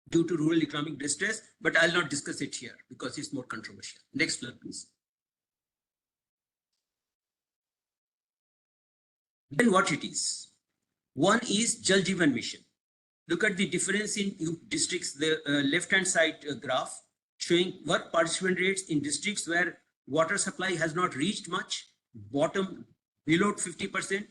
due to rural economic distress, but I'll not discuss it here because it's more controversial. Next slide, please. Then what it is? One is Jal Jeevan Mission. Look at the difference in districts, the left-hand side graph showing work participant rates in districts where water supply has not reached much, bottom below 50%,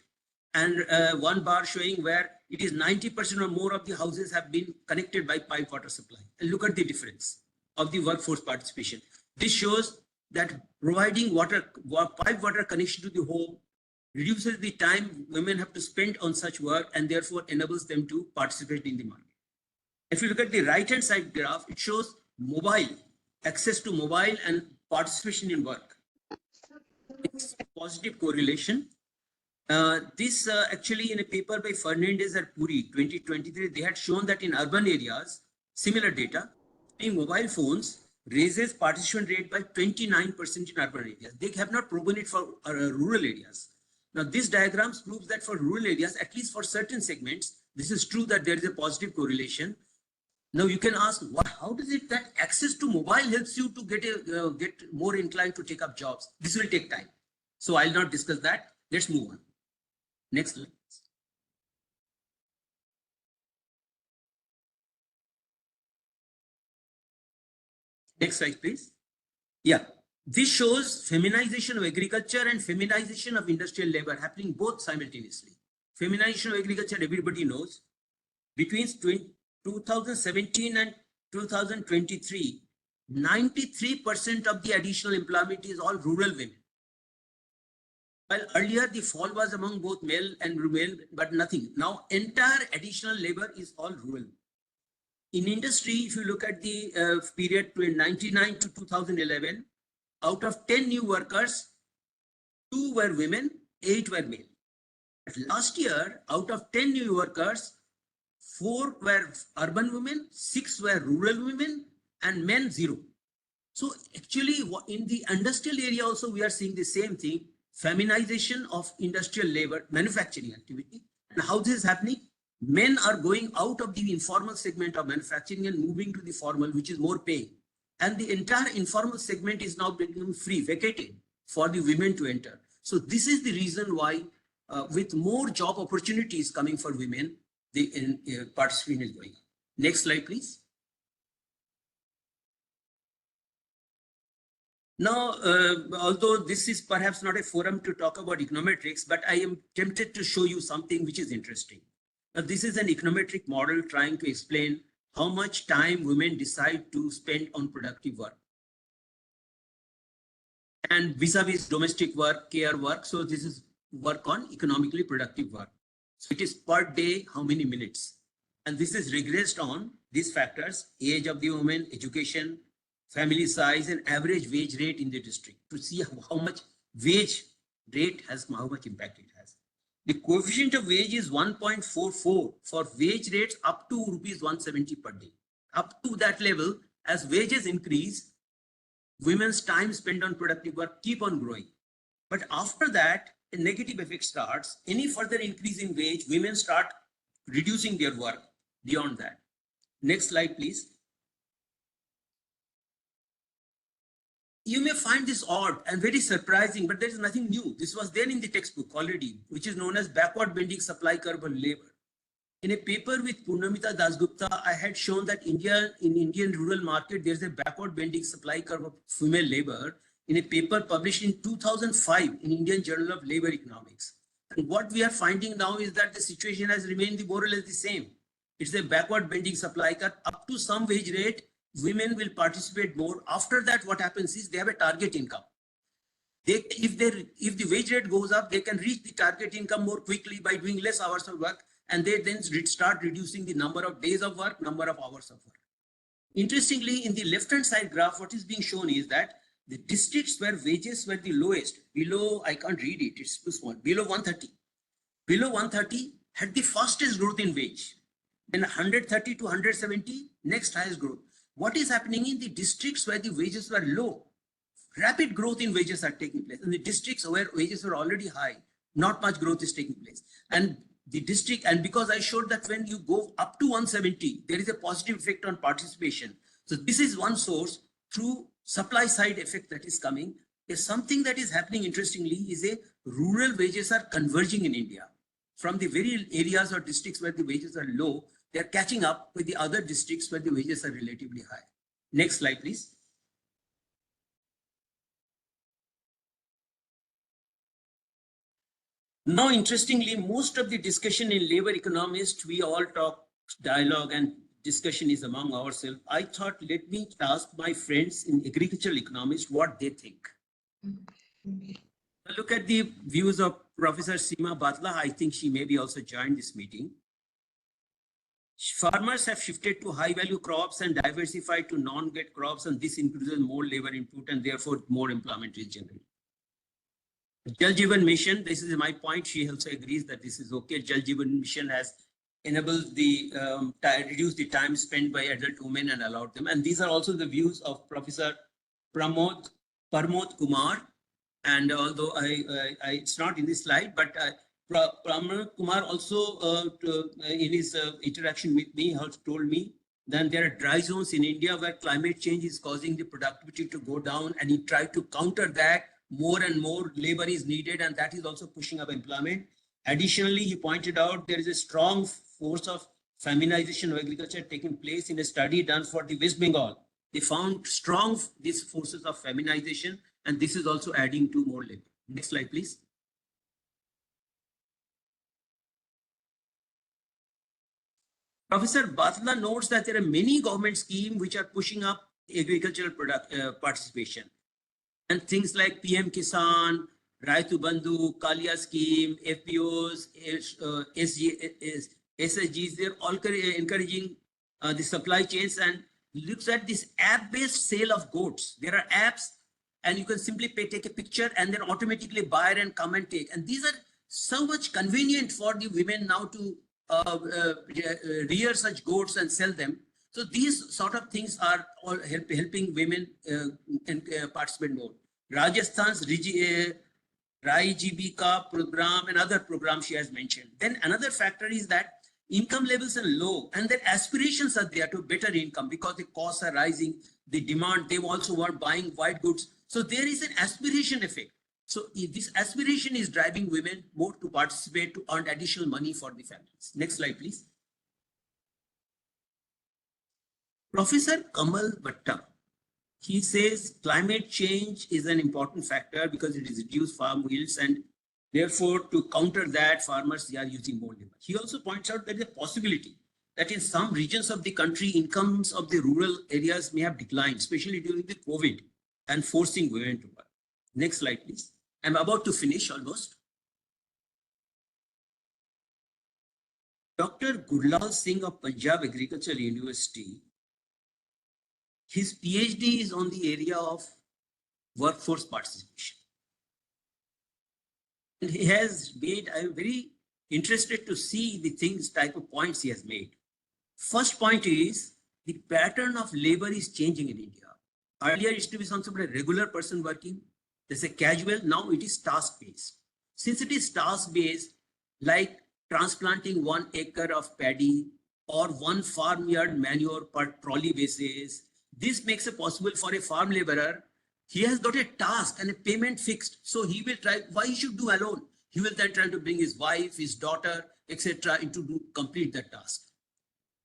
and one bar showing where it is 90% or more of the houses have been connected by pipe water supply. And look at the difference of the workforce participation. This shows that providing pipe water connection to the home reduces the time women have to spend on such work and therefore enables them to participate in the market. If you look at the right-hand side graph, it shows access to mobile and participation in work. It's a positive correlation. This actually in a paper by Fernandez at Puri 2023, they had shown that in urban areas, similar data, in mobile phones raises participation rate by 29% in urban areas. They have not proven it for rural areas. Now, this diagrams proves that for rural areas, at least for certain segments, this is true that there is a positive correlation. Now, you can ask, how does it that access to mobile helps you to get more inclined to take up jobs? This will take time. So I'll not discuss that. Let's move on. Next slide. Next slide, please. Yeah. This shows feminization of agriculture and feminization of industrial labor happening both simultaneously. Feminization of agriculture, everybody knows. Between 2017 and 2023, 93% of the additional employment is all rural women. While earlier the fall was among both male and female, but nothing. Now entire additional labor is all rural. In industry, if you look at the period between 1999 to 2011, out of 10 new workers, 2 were women, 8 were male. Last year, out of 10 new workers, 4 were urban women, 6 were rural women, and men 0. So actually in the industrial area also we are seeing the same thing, feminization of industrial labor, manufacturing activity. And how this is happening? Men are going out of the informal segment of manufacturing and moving to the formal, which is more paying. And the entire informal segment is now becoming free, vacated for the women to enter. So this is the reason why with more job opportunities coming for women, the participation is going up. Next slide, please. Now, although this is perhaps not a forum to talk about econometrics, but I am tempted to show you something which is interesting. Now, this is an econometric model trying to explain how much time women decide to spend on productive work. And vis-a-vis domestic work, care work. So this is work on economically productive work. So it is per day, how many minutes. And this is regressed on these factors, age of the woman, education, family size, and average wage rate in the district to see how much wage rate has, how much impact it has. The coefficient of wage is 1.44 for wage rates up to rupees 170 per day. Up to that level, as wages increase, women's time spent on productive work keep on growing. But after that, a negative effect starts. Any further increase in wage, women start reducing their work beyond that. Next slide, please. You may find this odd and very surprising, but there is nothing new. This was there in the textbook already, which is known as backward bending supply curve on labor. In a paper with Purnamita Dasgupta, I had shown that in Indian rural market, there's a backward bending supply curve of female labor in a paper published in 2005 in Indian Journal of Labor Economics. And what we are finding now is that the situation has remained more or less the same. It's a backward bending supply curve. Up to some wage rate, women will participate more. After that, what happens is they have a target income. If the wage rate goes up, they can reach the target income more quickly by doing less hours of work, and they then start reducing the number of days of work, number of hours of work. Interestingly, in the left-hand side graph, what is being shown is that the districts where wages were the lowest, below, I can't read it, it's too small, below 130. Below 130 had the fastest growth in wage. Then 130 to 170, next highest growth. What is happening in the districts where the wages were low? Rapid growth in wages are taking place. In the districts where wages were already high, not much growth is taking place. And the district, and because I showed that when you go up to 170, there is a positive effect on participation. So this is one source through supply side effect that is coming. Is something that is happening interestingly is a rural wages are converging in India. From the very areas or districts where the wages are low, they are catching up with the other districts where the wages are relatively high. Next slide, please. Now, interestingly, most of the discussion in labor economists, we all talk dialogue and discussion is among ourselves. I thought, let me ask my friends in agricultural economists what they think. Look at the views of Professor Seema Bhalla. I think she maybe also joined this meeting. Farmers have shifted to high value crops and diversified to non-get crops, and this increases more labor input and therefore more employment is generated. Jal Jeevan Mission, this is my point. She also agrees that this is okay. Jal Jeevan Mission has enabled the reduce the time spent by adult women and allowed them. And these are also the views of Professor Parmod Kumar. And although it's not in this slide, but Pramod Kumar also in his interaction with me has told me that there are dry zones in India where climate change is causing the productivity to go down, and he tried to counter that. More and more labor is needed, and that is also pushing up employment. Additionally, he pointed out there is a strong force of feminization of agriculture taking place in a study done for the West Bengal. They found strong these forces of feminization, and this is also adding to more labor. Next slide, please. Professor Bhalla notes that there are many government schemes which are pushing up agricultural participation. And things like PM Kisan, Raitu Bandhu, Kalia scheme, FPOs, SSGs, they're all encouraging the supply chains, and looks at this app-based sale of goods. There are apps and you can simply take a picture and then automatically buy and come and take. And these are so much convenient for the women now to rear such goats and sell them. So these sort of things are all helping women participate more. Rajasthan's Rai Jibika program and other programs she has mentioned. Then another factor is that income levels are low and their aspirations are there to better income because the costs are rising, the demand, they also want buying white goods. So there is an aspiration effect. So this aspiration is driving women more to participate to earn additional money for the families. Next slide, please. Professor Kamal Bhatta, he says climate change is an important factor because it is reduced farm yields, and therefore to counter that farmers are using more labor. He also points out that there is a possibility that in some regions of the country, incomes of the rural areas may have declined, especially during the COVID, and forcing women to work. Next slide, please. I'm about to finish almost. Dr. Gurlal Singh of Punjab Agricultural University, his PhD is on the area of workforce participation. And he has made, I'm very interested to see the things, type of points he has made. First point is the pattern of labor is changing in India. Earlier it used to be some sort of a regular person working. There's a casual, now it is task-based. Since it is task-based, like transplanting 1 acre of paddy or 1 farmyard manure per trolley basis, this makes it possible for a farm laborer. He has got a task and a payment fixed. So he will try, why he should do alone? He will then try to bring his wife, his daughter, etc. into complete that task.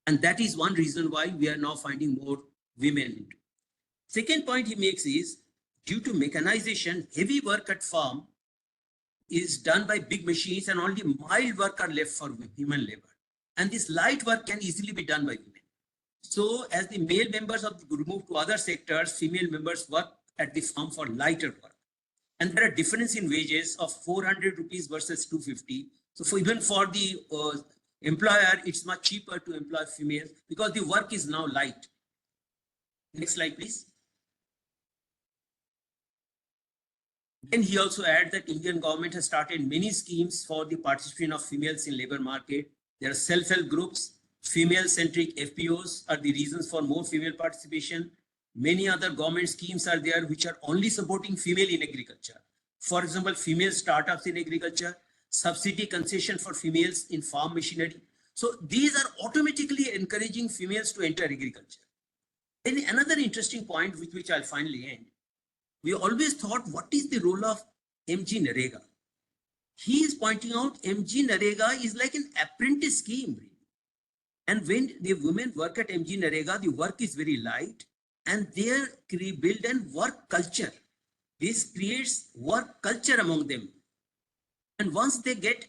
And that is one reason why we are now finding more women into it. Second point he makes is, due to mechanization, heavy work at farm is done by big machines and only mild work are left for human labor. And this light work can easily be done by women. So as the male members of the group move to other sectors, female members work at the farm for lighter work. And there are difference in wages of 400 rupees versus 250. So even for the employer, it's much cheaper to employ females because the work is now light. Next slide, please. Then he also adds that Indian government has started many schemes for the participation of females in labor market. There are self-help groups, female-centric FPOs are the reasons for more female participation. Many other government schemes are there which are only supporting female in agriculture. For example, female startups in agriculture, subsidy concession for females in farm machinery. So these are automatically encouraging females to enter agriculture. Then another interesting point with which I'll finally end. We always thought, what is the role of MG Narega? He is pointing out MG Narega is like an apprentice scheme. And when the women work at MG Narega, the work is very light and they build a work culture. This creates work culture among them. And once they get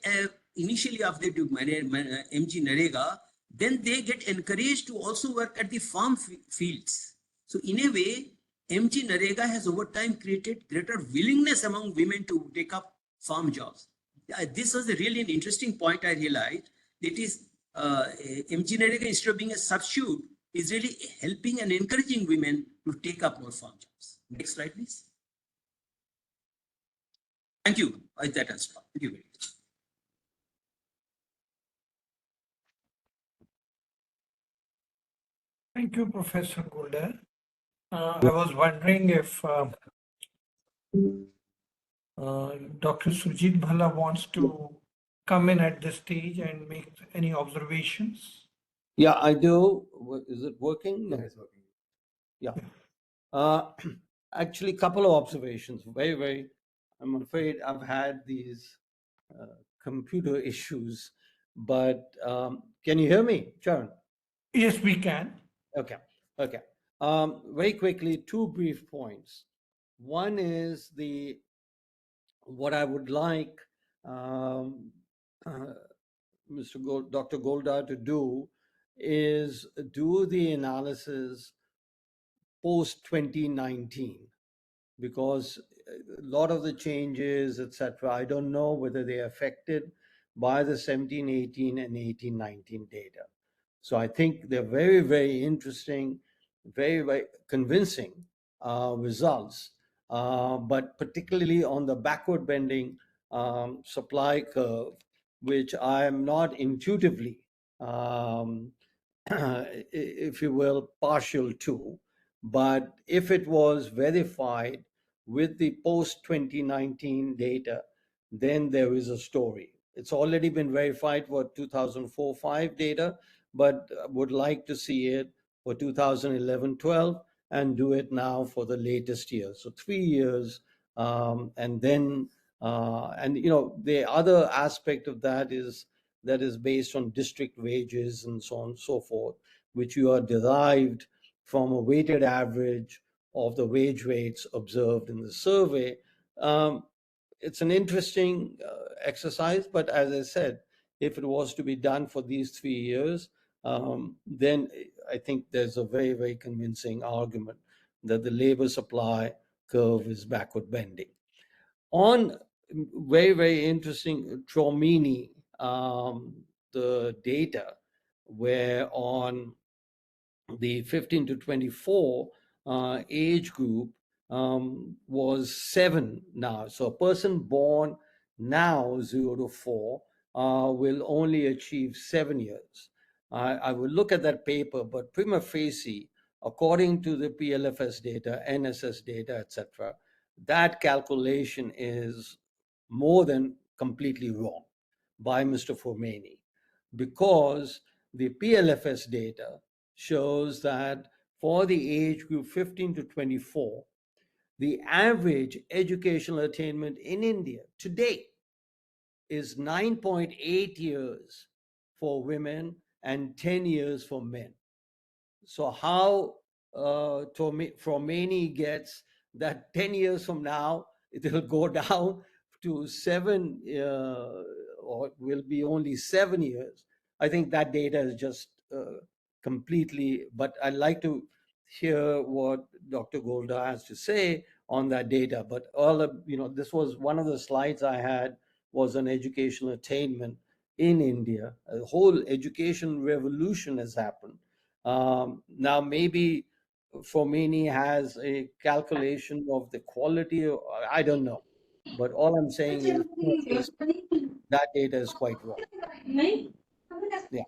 initially after they do MG Narega, then they get encouraged to also work at the farm fields. So in a way, MG Narega has over time created greater willingness among women to take up farm jobs. This was really an interesting point I realized. It is MG Narega, instead of being a substitute, is really helping and encouraging women to take up more farm jobs. Next slide, please. Thank you. I that I'll stop. Thank you very much. Thank you, Professor Goldar. I was wondering if Dr. Surjit Bhalla wants to come in at this stage and make any observations. Yeah, I do. Is it working? No. It's working. Yeah. Actually, couple of observations. Very, I'm afraid I've had these computer issues, but can you hear me, Sharon? Yes, we can. Okay. Very quickly, two brief points. One is what I would like Dr. Goldar to do is do the analysis post 2019, because a lot of the changes, etc., I don't know whether they're affected by the 17-18 and 18-19 data. So I think they're very interesting, very convincing results, but particularly on the backward bending supply curve, which I am not intuitively, if you will, partial to. But if it was verified with the post 2019 data, then there is a story. It's already been verified for 2004-5 data, but would like to see it for 2011-12 and do it now for the latest year. So 3 years, and then the other aspect of that is based on district wages and so on and so forth, which you are derived from a weighted average of the wage rates observed in the survey. It's an interesting exercise, but as I said, if it was to be done for these 3 years, then I think there's a very convincing argument that the labor supply curve is backward bending. On very interesting Tromini, the data where on the 15 to 24 age group was 7 now. So a person born now 0 to 4 will only achieve 7 years. I will look at that paper, but prima facie, according to the PLFS data, NSS data, etc., that calculation is more than completely wrong by Mr. Formani, because the PLFS data shows that for the age group 15 to 24, the average educational attainment in India today is 9.8 years for women and 10 years for men. So how Formani gets that 10 years from now, it will go down to 7 or will be only 7 years. I think that data is just completely, but I'd like to hear what Dr. Goldar has to say on that data. But all of, this was one of the slides I had was on educational attainment in India. A whole education revolution has happened. Now maybe Formani has a calculation of the quality, I don't know. But all I'm saying is that data is quite wrong. Yeah.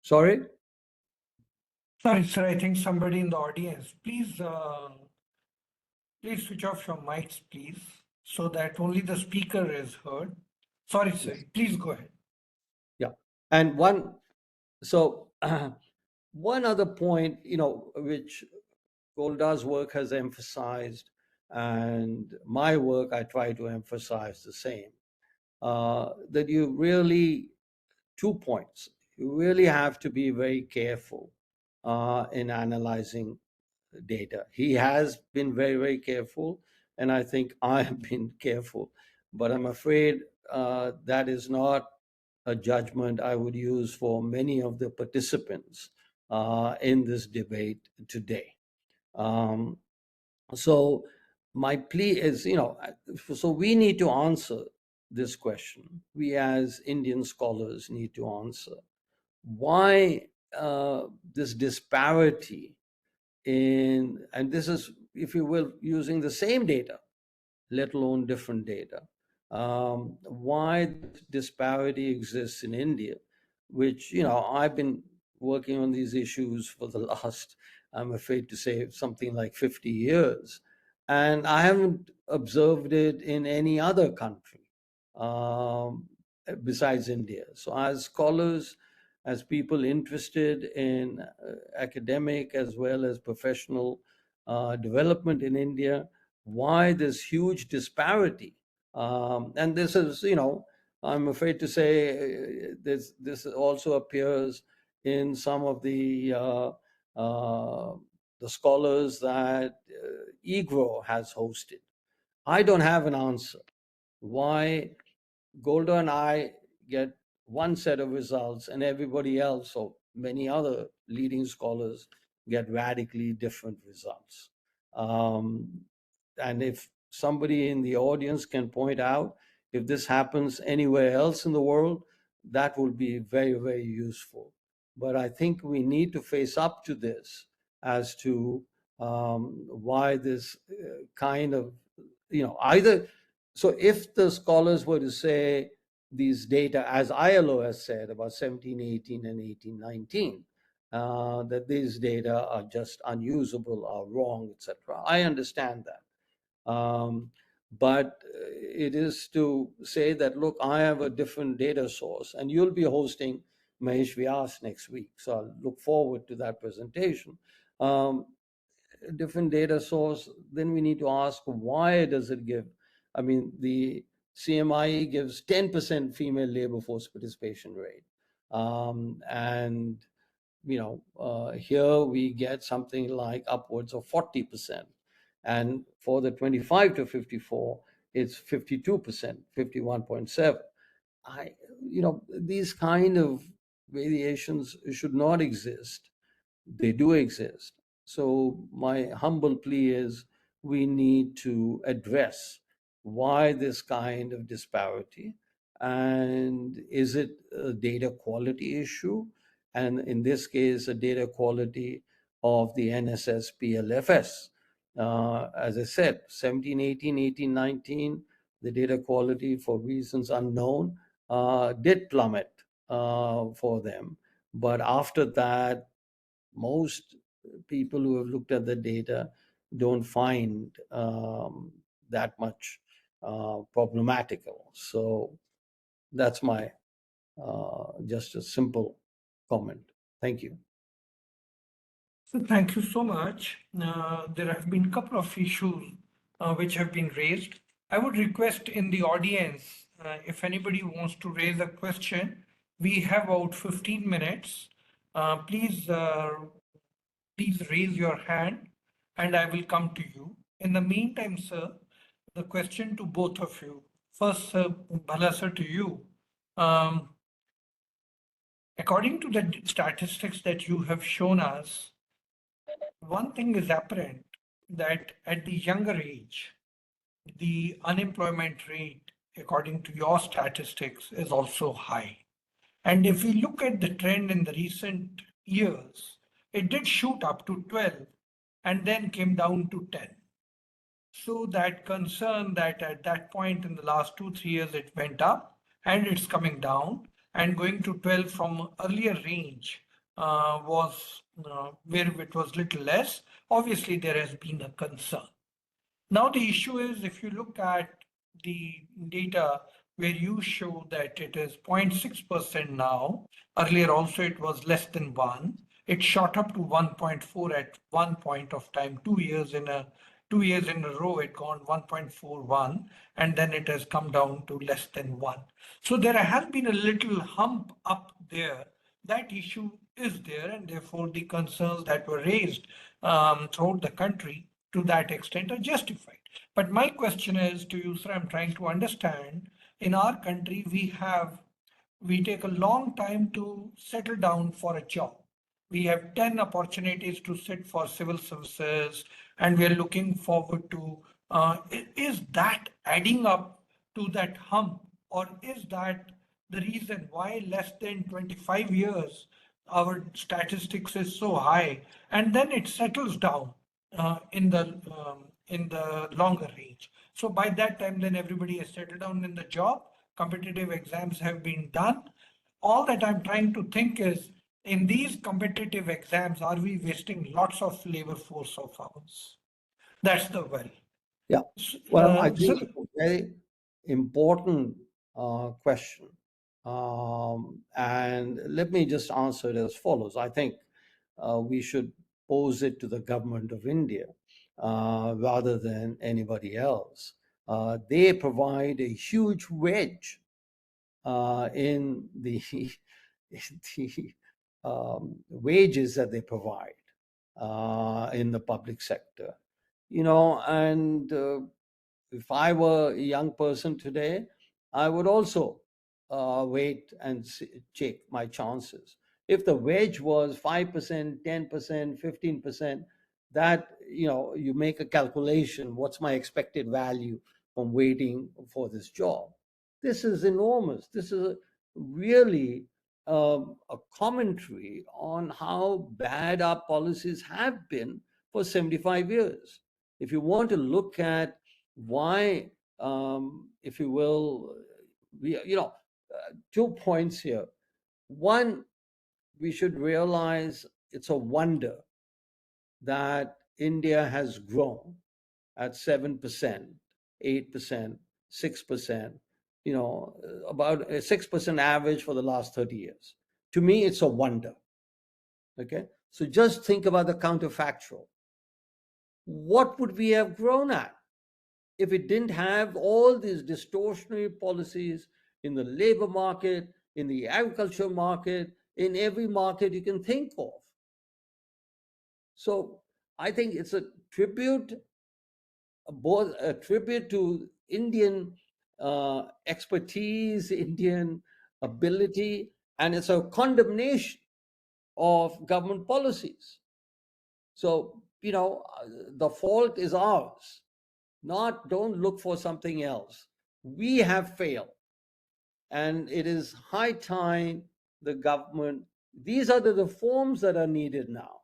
Sorry? Sorry, sir, I think somebody in the audience, please switch off your mics, please, so that only the speaker is heard. Sorry, sir, please go ahead. Yeah. And one other point, which Goldar's work has emphasized, and my work, I try to emphasize the same, that you really, 2 points, you really have to be very careful in analyzing data. He has been very, very careful, and I think I have been careful. But I'm afraid that is not a judgment I would use for many of the participants in this debate today. So my plea is, so we need to answer this question. We as Indian scholars need to answer why this disparity in, and this is, if you will, using the same data, let alone different data. Why this disparity exists in India, which, I've been working on these issues for the last, I'm afraid to say, something like 50 years. And I haven't observed it in any other country besides India. So as scholars, as people interested in academic as well as professional development in India, why this huge disparity? And this is, I'm afraid to say, this also appears in some of the scholars that EGROW has hosted. I don't have an answer why Goldar and I get one set of results and everybody else or many other leading scholars get radically different results. And if somebody in the audience can point out if this happens anywhere else in the world, that will be very, very useful. But I think we need to face up to this as to why this kind of, either. So if the scholars were to say these data, as ILO has said about 1718 and 1819, that these data are just unusable, are wrong, etc. I understand that. But it is to say that, look, I have a different data source, and you'll be hosting Mahesh Vyas next week. So I'll look forward to that presentation. Different data source, then we need to ask, why does it give? I mean, the CMIE gives 10% female labor force participation rate. And, here we get something like upwards of 40%. And for the 25 to 54, it's 52%, 51.7. These kind of variations should not exist. They do exist. So my humble plea is we need to address why this kind of disparity, and is it a data quality issue? And in this case, a data quality of the NSS PLFS. As I said, 17, 18, 18, 19, the data quality for reasons unknown did plummet for them. But after that, most people who have looked at the data don't find that much problematical. So that's my just a simple comment. Thank you. So thank you so much. There have been a couple of issues which have been raised. I would request in the audience, if anybody wants to raise a question, we have about 15 minutes. Please raise your hand and I will come to you. In the meantime, sir, the question to both of you. First, Bhalla sir, to you. According to the statistics that you have shown us, one thing is apparent, that at the younger age, the unemployment rate, according to your statistics, is also high. And if we look at the trend in the recent years, it did shoot up to 12 and then came down to 10. So that concern that at that point in the last 2-3 years, it went up and it's coming down, and going to 12 from earlier range was where it was little less. Obviously, there has been a concern. Now the issue is, if you look at the data where you show that it is 0.6% now, earlier also it was less than 1. It shot up to 1.4 at one point of time. 2 years in a row, it gone 1.41, and then it has come down to less than 1. So there has been a little hump up there, that issue is there, and therefore the concerns that were raised throughout the country to that extent are justified. But my question is to you, sir, I'm trying to understand, in our country, we take a long time to settle down for a job. We have 10 opportunities to sit for civil services, and we are looking forward to, is that adding up to that hump, or is that the reason why less than 25 years our statistics is so high, and then it settles down in the longer range. So by that time, then everybody has settled down in the job. Competitive exams have been done. All that I'm trying to think is, in these competitive exams, are we wasting lots of labor force of ours? That's the worry. Yeah. Well, I So think it's a very important question. And let me just answer it as follows. I think we should pose it to the government of India rather than anybody else. They provide a huge wedge in the, in the wages that they provide in the public sector. You know, and if I were a young person today, I would also wait and check my chances. If the wage was 5%, 10%, 15%, that, you know, you make a calculation, what's my expected value from waiting for this job? This is enormous. This is really a commentary on how bad our policies have been for 75 years. If you want to look at why, if you will, we, 2 points here. One, we should realize it's a wonder that India has grown at 7%, 8%, 6%, about a 6% average for the last 30 years. To me, it's a wonder. Okay. So just think about the counterfactual. What would we have grown at if it didn't have all these distortionary policies in the labor market, in the agriculture market, in every market you can think of? So I think it's a tribute, both a tribute to Indian expertise, Indian ability, and it's a condemnation of government policies. So, the fault is ours. Don't look for something else. We have failed. And it is high time the government, these are the reforms that are needed now.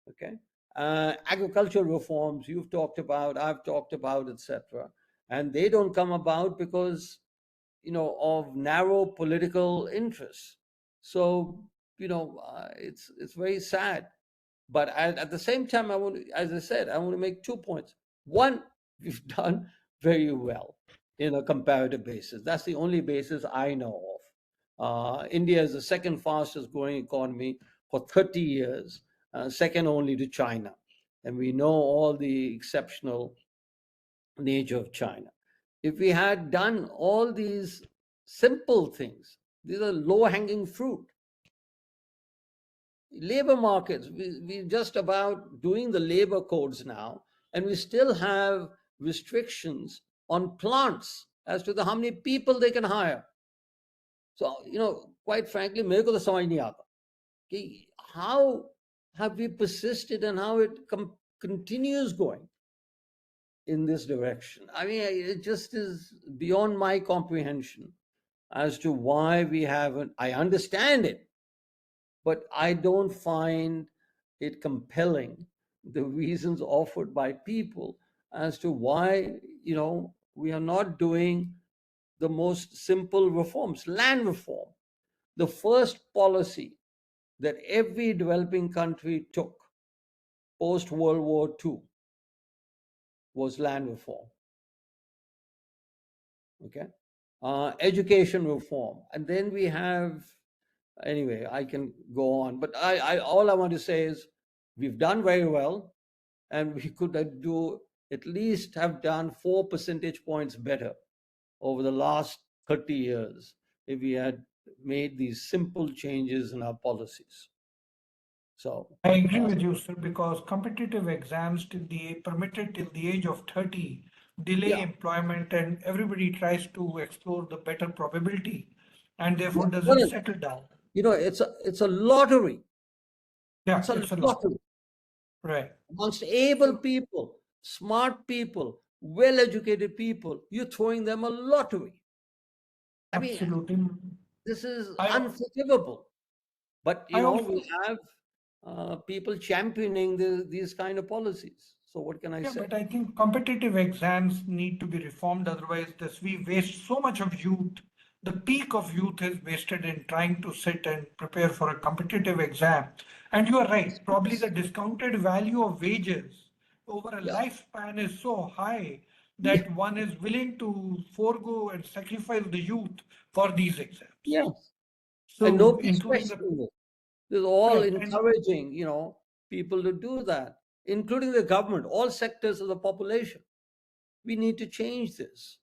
Okay. Agricultural reforms you've talked about, I've talked about, etc. And they don't come about because, of narrow political interests. So, it's very sad. But at the same time, as I said, I want to make 2 points. One, we've done very well in a comparative basis. That's the only basis I know of. India is the second fastest growing economy for 30 years, second only to China. And we know all the exceptional nature of China. If we had done all these simple things, these are low-hanging fruit. Labor markets, we're just about doing the labor codes now, and we still have restrictions on plants as to how many people they can hire. So, quite frankly, मेरे को तो समझ नहीं आता कि how have we persisted and how it continues going in this direction. I mean, it just is beyond my comprehension as to why we haven't. I understand it, but I don't find it compelling, the reasons offered by people as to why, we are not doing the most simple reforms. Land reform, the first policy that every developing country took post World War II was land reform. Okay. Education reform. And then we have, anyway, I can go on, but all I want to say is we've done very well, and we could do at least have done 4 percentage points better over the last 30 years if we had made these simple changes in our policies. So I agree with you, sir, because competitive exams permitted till the age of 30 delay yeah, employment, and everybody tries to explore the better probability and yeah. therefore doesn't Well, settle down. it's a lottery. Yeah, It's a it's a lot. lottery Right. amongst able people, smart people, well-educated people. You're throwing them a lottery. I mean, Absolutely. this is I unforgivable. But I also we have people championing these kind of policies. So what can I Yeah, say? but I think competitive exams need to be reformed. Otherwise, we waste so much of youth. The peak of youth is wasted in trying to sit and prepare for a competitive exam. And you are right. Probably the discounted value of wages over a Yeah, lifespan is so high yeah, that one is willing to forego and sacrifice the youth for these exams. yeah. And So, nobody's including the questioning it. This is all right, and encouraging, people to do that, including the government, all sectors of the population. We need to change this.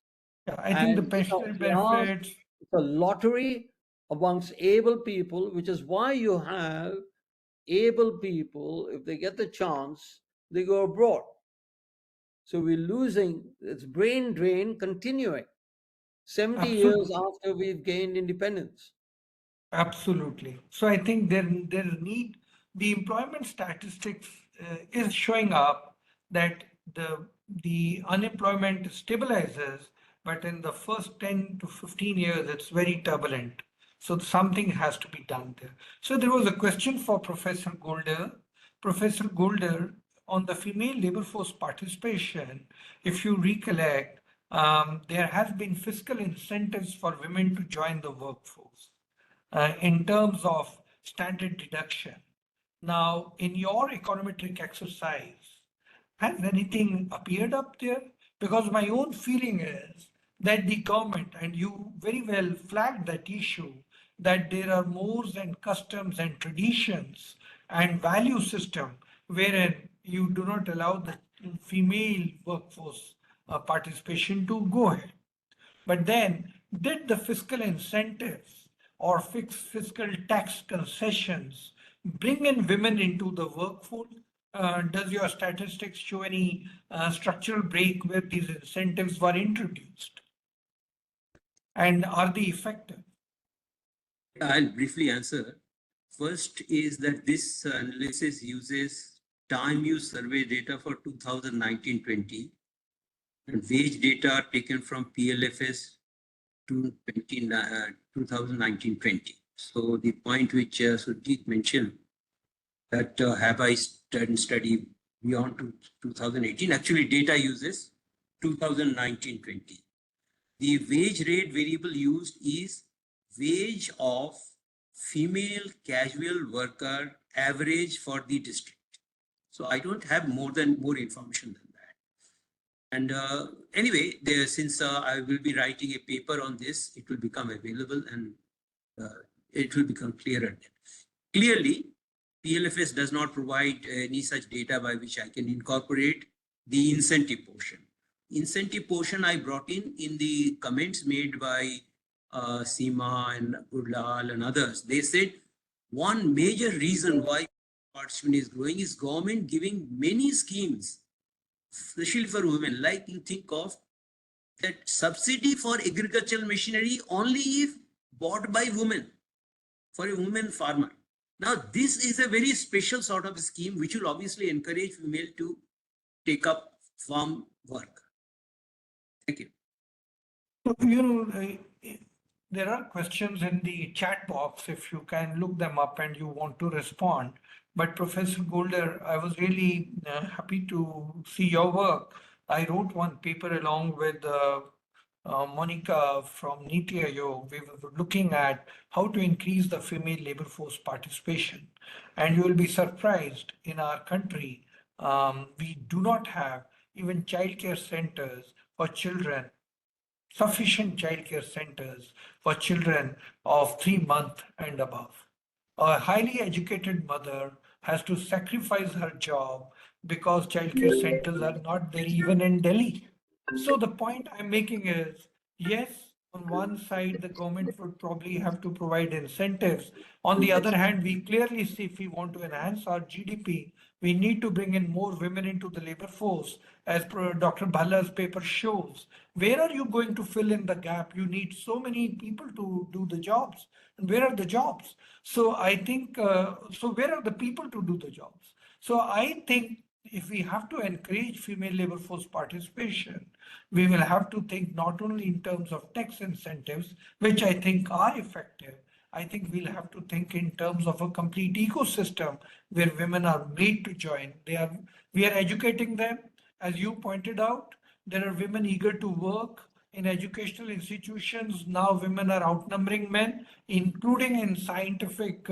yeah, I think the And pensionary yeah, benefits. it's a lottery amongst able people, which is why you have able people, if they get the chance, they go abroad. So we're losing, it's brain drain continuing 70 years Absolutely. after we've gained independence. Absolutely. So I think there need the employment statistics is showing up that the unemployment stabilizes, but in the first 10 to 15 years, it's very turbulent. So something has to be done there. So there was a question for Professor Goldar. Professor Goldar, on the female labor force participation, if you recollect, there has been fiscal incentives for women to join the workforce in terms of standard deduction. Now, in your econometric exercise, has anything appeared up there? Because my own feeling is that the government, and you very well flagged that issue, that there are mores and customs and traditions and value system wherein you do not allow the female workforce participation to go ahead. But then, did the fiscal incentives or fixed fiscal tax concessions bring in women into the workforce? Does your statistics show any structural break where these incentives were introduced? And are they effective? I'll briefly answer. First is that this analysis uses time use survey data for 2019-20 and wage data taken from PLFS to 2019-20. So the point which Surjit mentioned, that have I done study beyond 2018, actually data uses 2019-20. The wage rate variable used is wage of female casual worker average for the district. So I don't have more information than that. And anyway, since I will be writing a paper on this, it will become available and it will become clearer. Clearly, PLFS does not provide any such data by which I can incorporate the incentive portion. Incentive portion I brought in the comments made by Seema and Goldar and others. They said one major reason why participation is growing is government giving many schemes, especially for women. Like you think of that subsidy for agricultural machinery only if bought by women, for a woman farmer. Now, this is a very special sort of scheme which will obviously encourage female to take up farm work. Thank you. So, there are questions in the chat box if you can look them up and you want to respond. But Professor Goldar, I was really happy to see your work. I wrote one paper along with Monica from Niti Aayog. We were looking at how to increase the female labor force participation. And you will be surprised, in our country, we do not have even childcare centers for children, sufficient childcare centers for children of 3 months and above. A highly educated mother has to sacrifice her job because childcare centers are not there even in Delhi. So the point I'm making is, yes, On one side, the government would probably have to provide incentives. On the other hand, we clearly see if we want to enhance our GDP, we need to bring in more women into the labor force, as Dr. Bhalla's paper shows. Where are you going to fill in the gap? You need so many people to do the jobs. And where are the jobs? So I think, so where are the people to do the jobs? So I think if we have to encourage female labor force participation, we will have to think not only in terms of tax incentives, which I think are effective. I think we'll have to think in terms of a complete ecosystem where women are made to join. We are educating them. As you pointed out, there are women eager to work in educational institutions. Now women are outnumbering men, including in scientific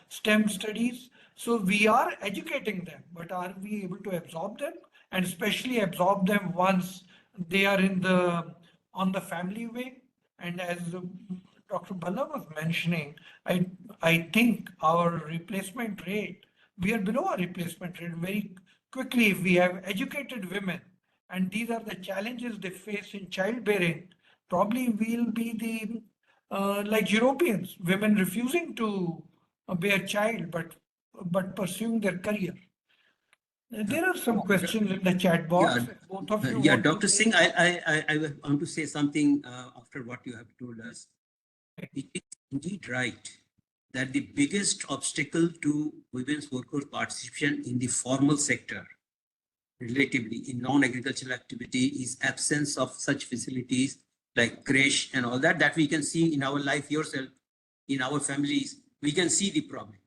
STEM studies. So we are educating them, but are we able to absorb them? And especially absorb them once they are on the family way. And as Dr. Bhalla was mentioning, I think our replacement rate, we are below our replacement rate very quickly if we have educated women. And these are the challenges they face in childbearing. Probably we'll be the like Europeans, women refusing to bear child, but pursuing their career. There are some questions in the chat box. Yeah. Both of you Yeah, want to Dr. say- Singh, I want to say something after what you have told us. It is indeed right that the biggest obstacle to women's workforce participation in the formal sector, relatively in non-agricultural activity, is absence of such facilities like creche and all that, that we can see in our life yourself, in our families, we can see the problem.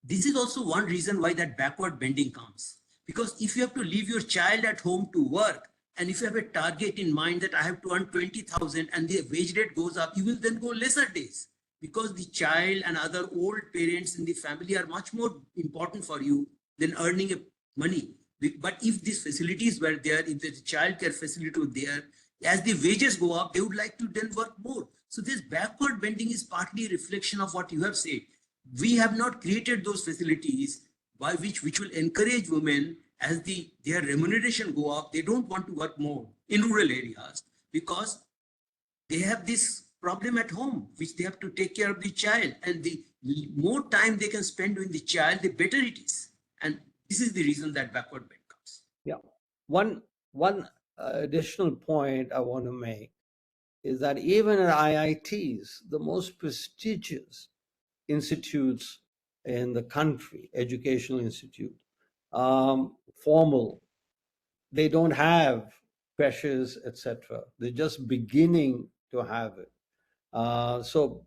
This is also one reason why that backward bending comes. Because if you have to leave your child at home to work, and if you have a target in mind that I have to earn 20,000 and the wage rate goes up, you will then go lesser days, because the child and other old parents in the family are much more important for you than earning money. But if these facilities were there, if the child care facility were there, as the wages go up, they would like to then work more. So this backward bending is partly a reflection of what you have said. We have not created those facilities by which will encourage women, as their remuneration go up, they don't want to work more in rural areas because they have this problem at home, which they have to take care of the child, and the more time they can spend with the child, the better it is. And this is the reason that backward bend comes. Yeah. One additional point I want to make is that even at IITs, the most prestigious institutes in the country, educational institute, formal, they don't have pressures, etc. They're just beginning to have it. So,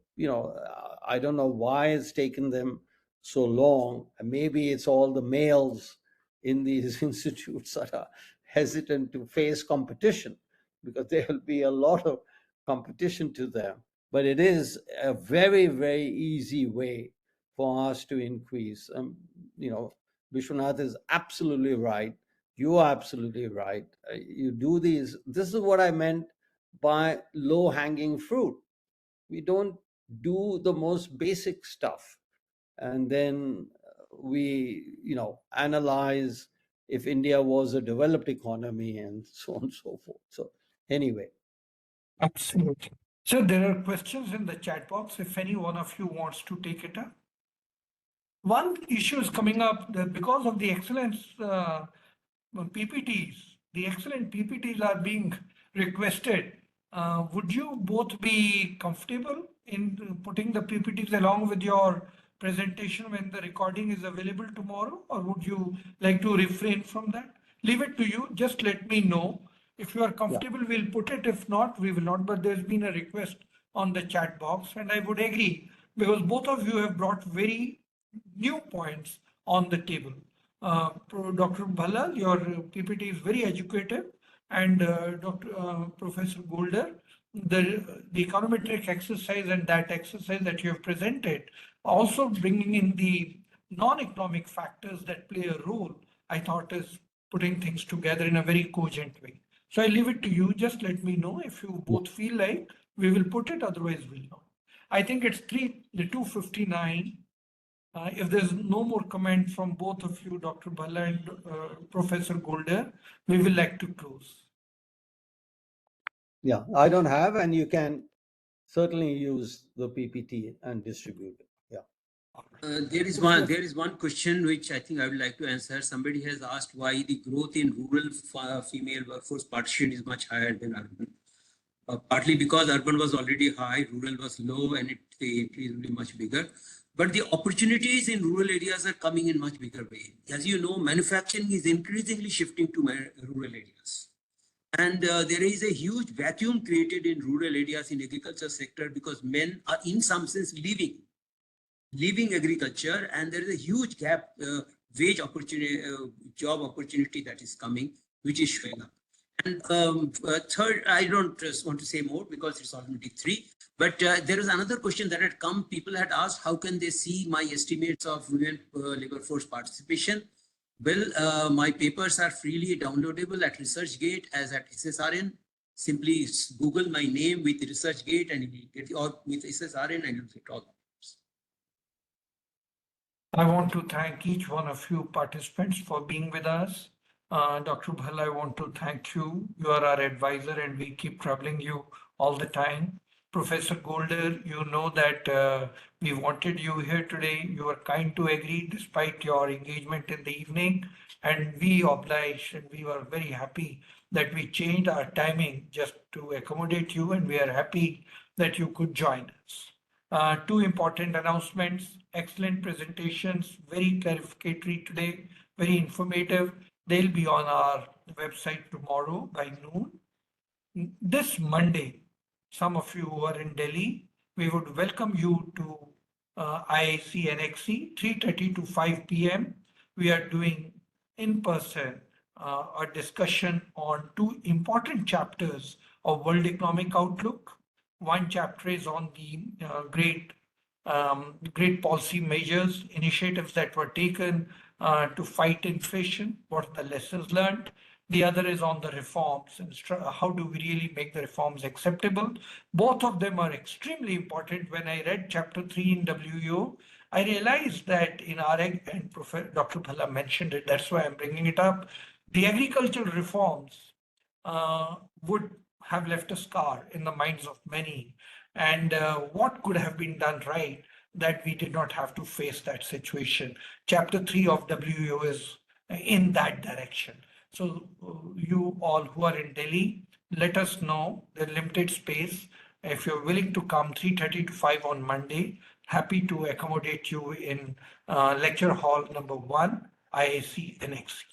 I don't know why it's taken them so long. Maybe it's all the males in these institutes that are hesitant to face competition, because there will be a lot of competition to them. But it is a very, very easy way for us to increase. Bishwanath is absolutely right. You are absolutely right. You do these. This is what I meant by low hanging fruit. We don't do the most basic stuff, and then we analyze if India was a developed economy and so on and so forth. So anyway. Absolutely. So there are questions in the chat box if any one of you wants to take it up. One issue is coming up that because of the excellence PPTs, the excellent PPTs are being requested. Would you both be comfortable in putting the PPTs along with your presentation when the recording is available tomorrow, or would you like to refrain from that? Leave it to you. Just let me know. If you are comfortable, we'll put it. If not, we will not. But there's been a request on the chat box, and I would agree because both of you have brought very new points on the table. Dr. Bhalla, your PPT is very educative, and Professor Goldar, the econometric exercise and that exercise that you have presented, also bringing in the non-economic factors that play a role, I thought is putting things together in a very cogent way. So I leave it to you. Just let me know if you both feel like we will put it, otherwise we'll not. I think it's 2:59. If there's no more comment from both of you, Dr. Bhalla and Professor Goldar, we will like to close. Yeah, I don't have, and you can certainly use the PPT and distribute it. Yeah. There is one question which I think I would like to answer. Somebody has asked why the growth in rural female workforce participation is much higher than urban. Partly because urban was already high, rural was low, and the increase will be much bigger. But the opportunities in rural areas are coming in much bigger way. As you know, manufacturing is increasingly shifting to rural areas. And there is a huge vacuum created in rural areas in agriculture sector because men are in some sense leaving agriculture, and there is a huge gap, wage opportunity, job opportunity that is coming, which is showing up. And third, I don't just want to say more because it's already 3. But there is another question that had come. People had asked, how can they see my estimates of women labor force participation? Well, my papers are freely downloadable at ResearchGate as at SSRN. Simply Google my name with ResearchGate and you will get, or with SSRN and you'll get all. I want to thank each one of you participants for being with us. Dr. Bhalla, I want to thank you. You are our advisor and we keep troubling you all the time. Professor Goldar, you know that we wanted you here today. You were kind to agree despite your engagement in the evening, and we obliged and we were very happy that we changed our timing just to accommodate you, and we are happy that you could join us. 2 important announcements, excellent presentations, very clarificatory today, very informative. They'll be on our website tomorrow by noon. This Monday, some of you who are in Delhi, we would welcome you to IIC NXC, 3:30 to 5 p.m. We are doing in person a discussion on 2 important chapters of World Economic Outlook. One chapter is on the great policy measures, initiatives that were taken to fight inflation, what are the lessons learned. The other is on the reforms and how do we really make the reforms acceptable. Both of them are extremely important. When I read chapter 3 in WEO, I realized that in REG, and Dr. Bhalla mentioned it, that's why I'm bringing it up, the agricultural reforms would have left a scar in the minds of many. And what could have been done right that we did not have to face that situation. Chapter 3 of WEO is in that direction. So you all who are in Delhi, let us know the limited space. If you're willing to come 3:30 to 5 on Monday, happy to accommodate you in lecture hall number 1, IIC NXC.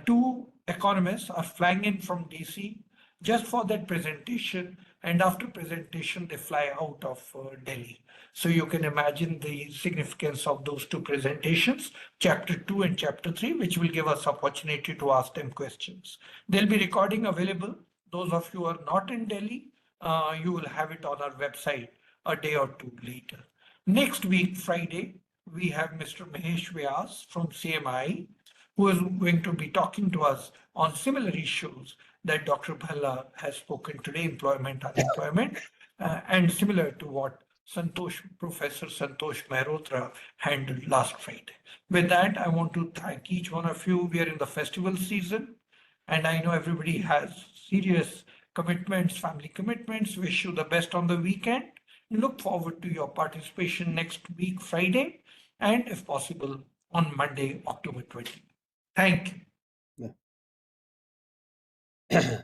2 economists are flying in from DC just for that presentation, and after presentation they fly out of Delhi. So you can imagine the significance of those 2 presentations, chapter 2 and chapter 3, which will give us opportunity to ask them questions. There'll be recording available. Those of you who are not in Delhi, you will have it on our website a day or 2 later. Next week, Friday, we have Mr. Mahesh Vyas from CMI, who is going to be talking to us on similar issues that Dr. Bhalla has spoken today, employment, unemployment, and similar to what Professor Santosh Mehrotra handled last Friday. With that, I want to thank each one of you. We are in the festival season, and I know everybody has serious commitments, family commitments. Wish you the best on the weekend. Look forward to your participation next week, Friday, and if possible, on Monday, October 20. Thank you. Yeah.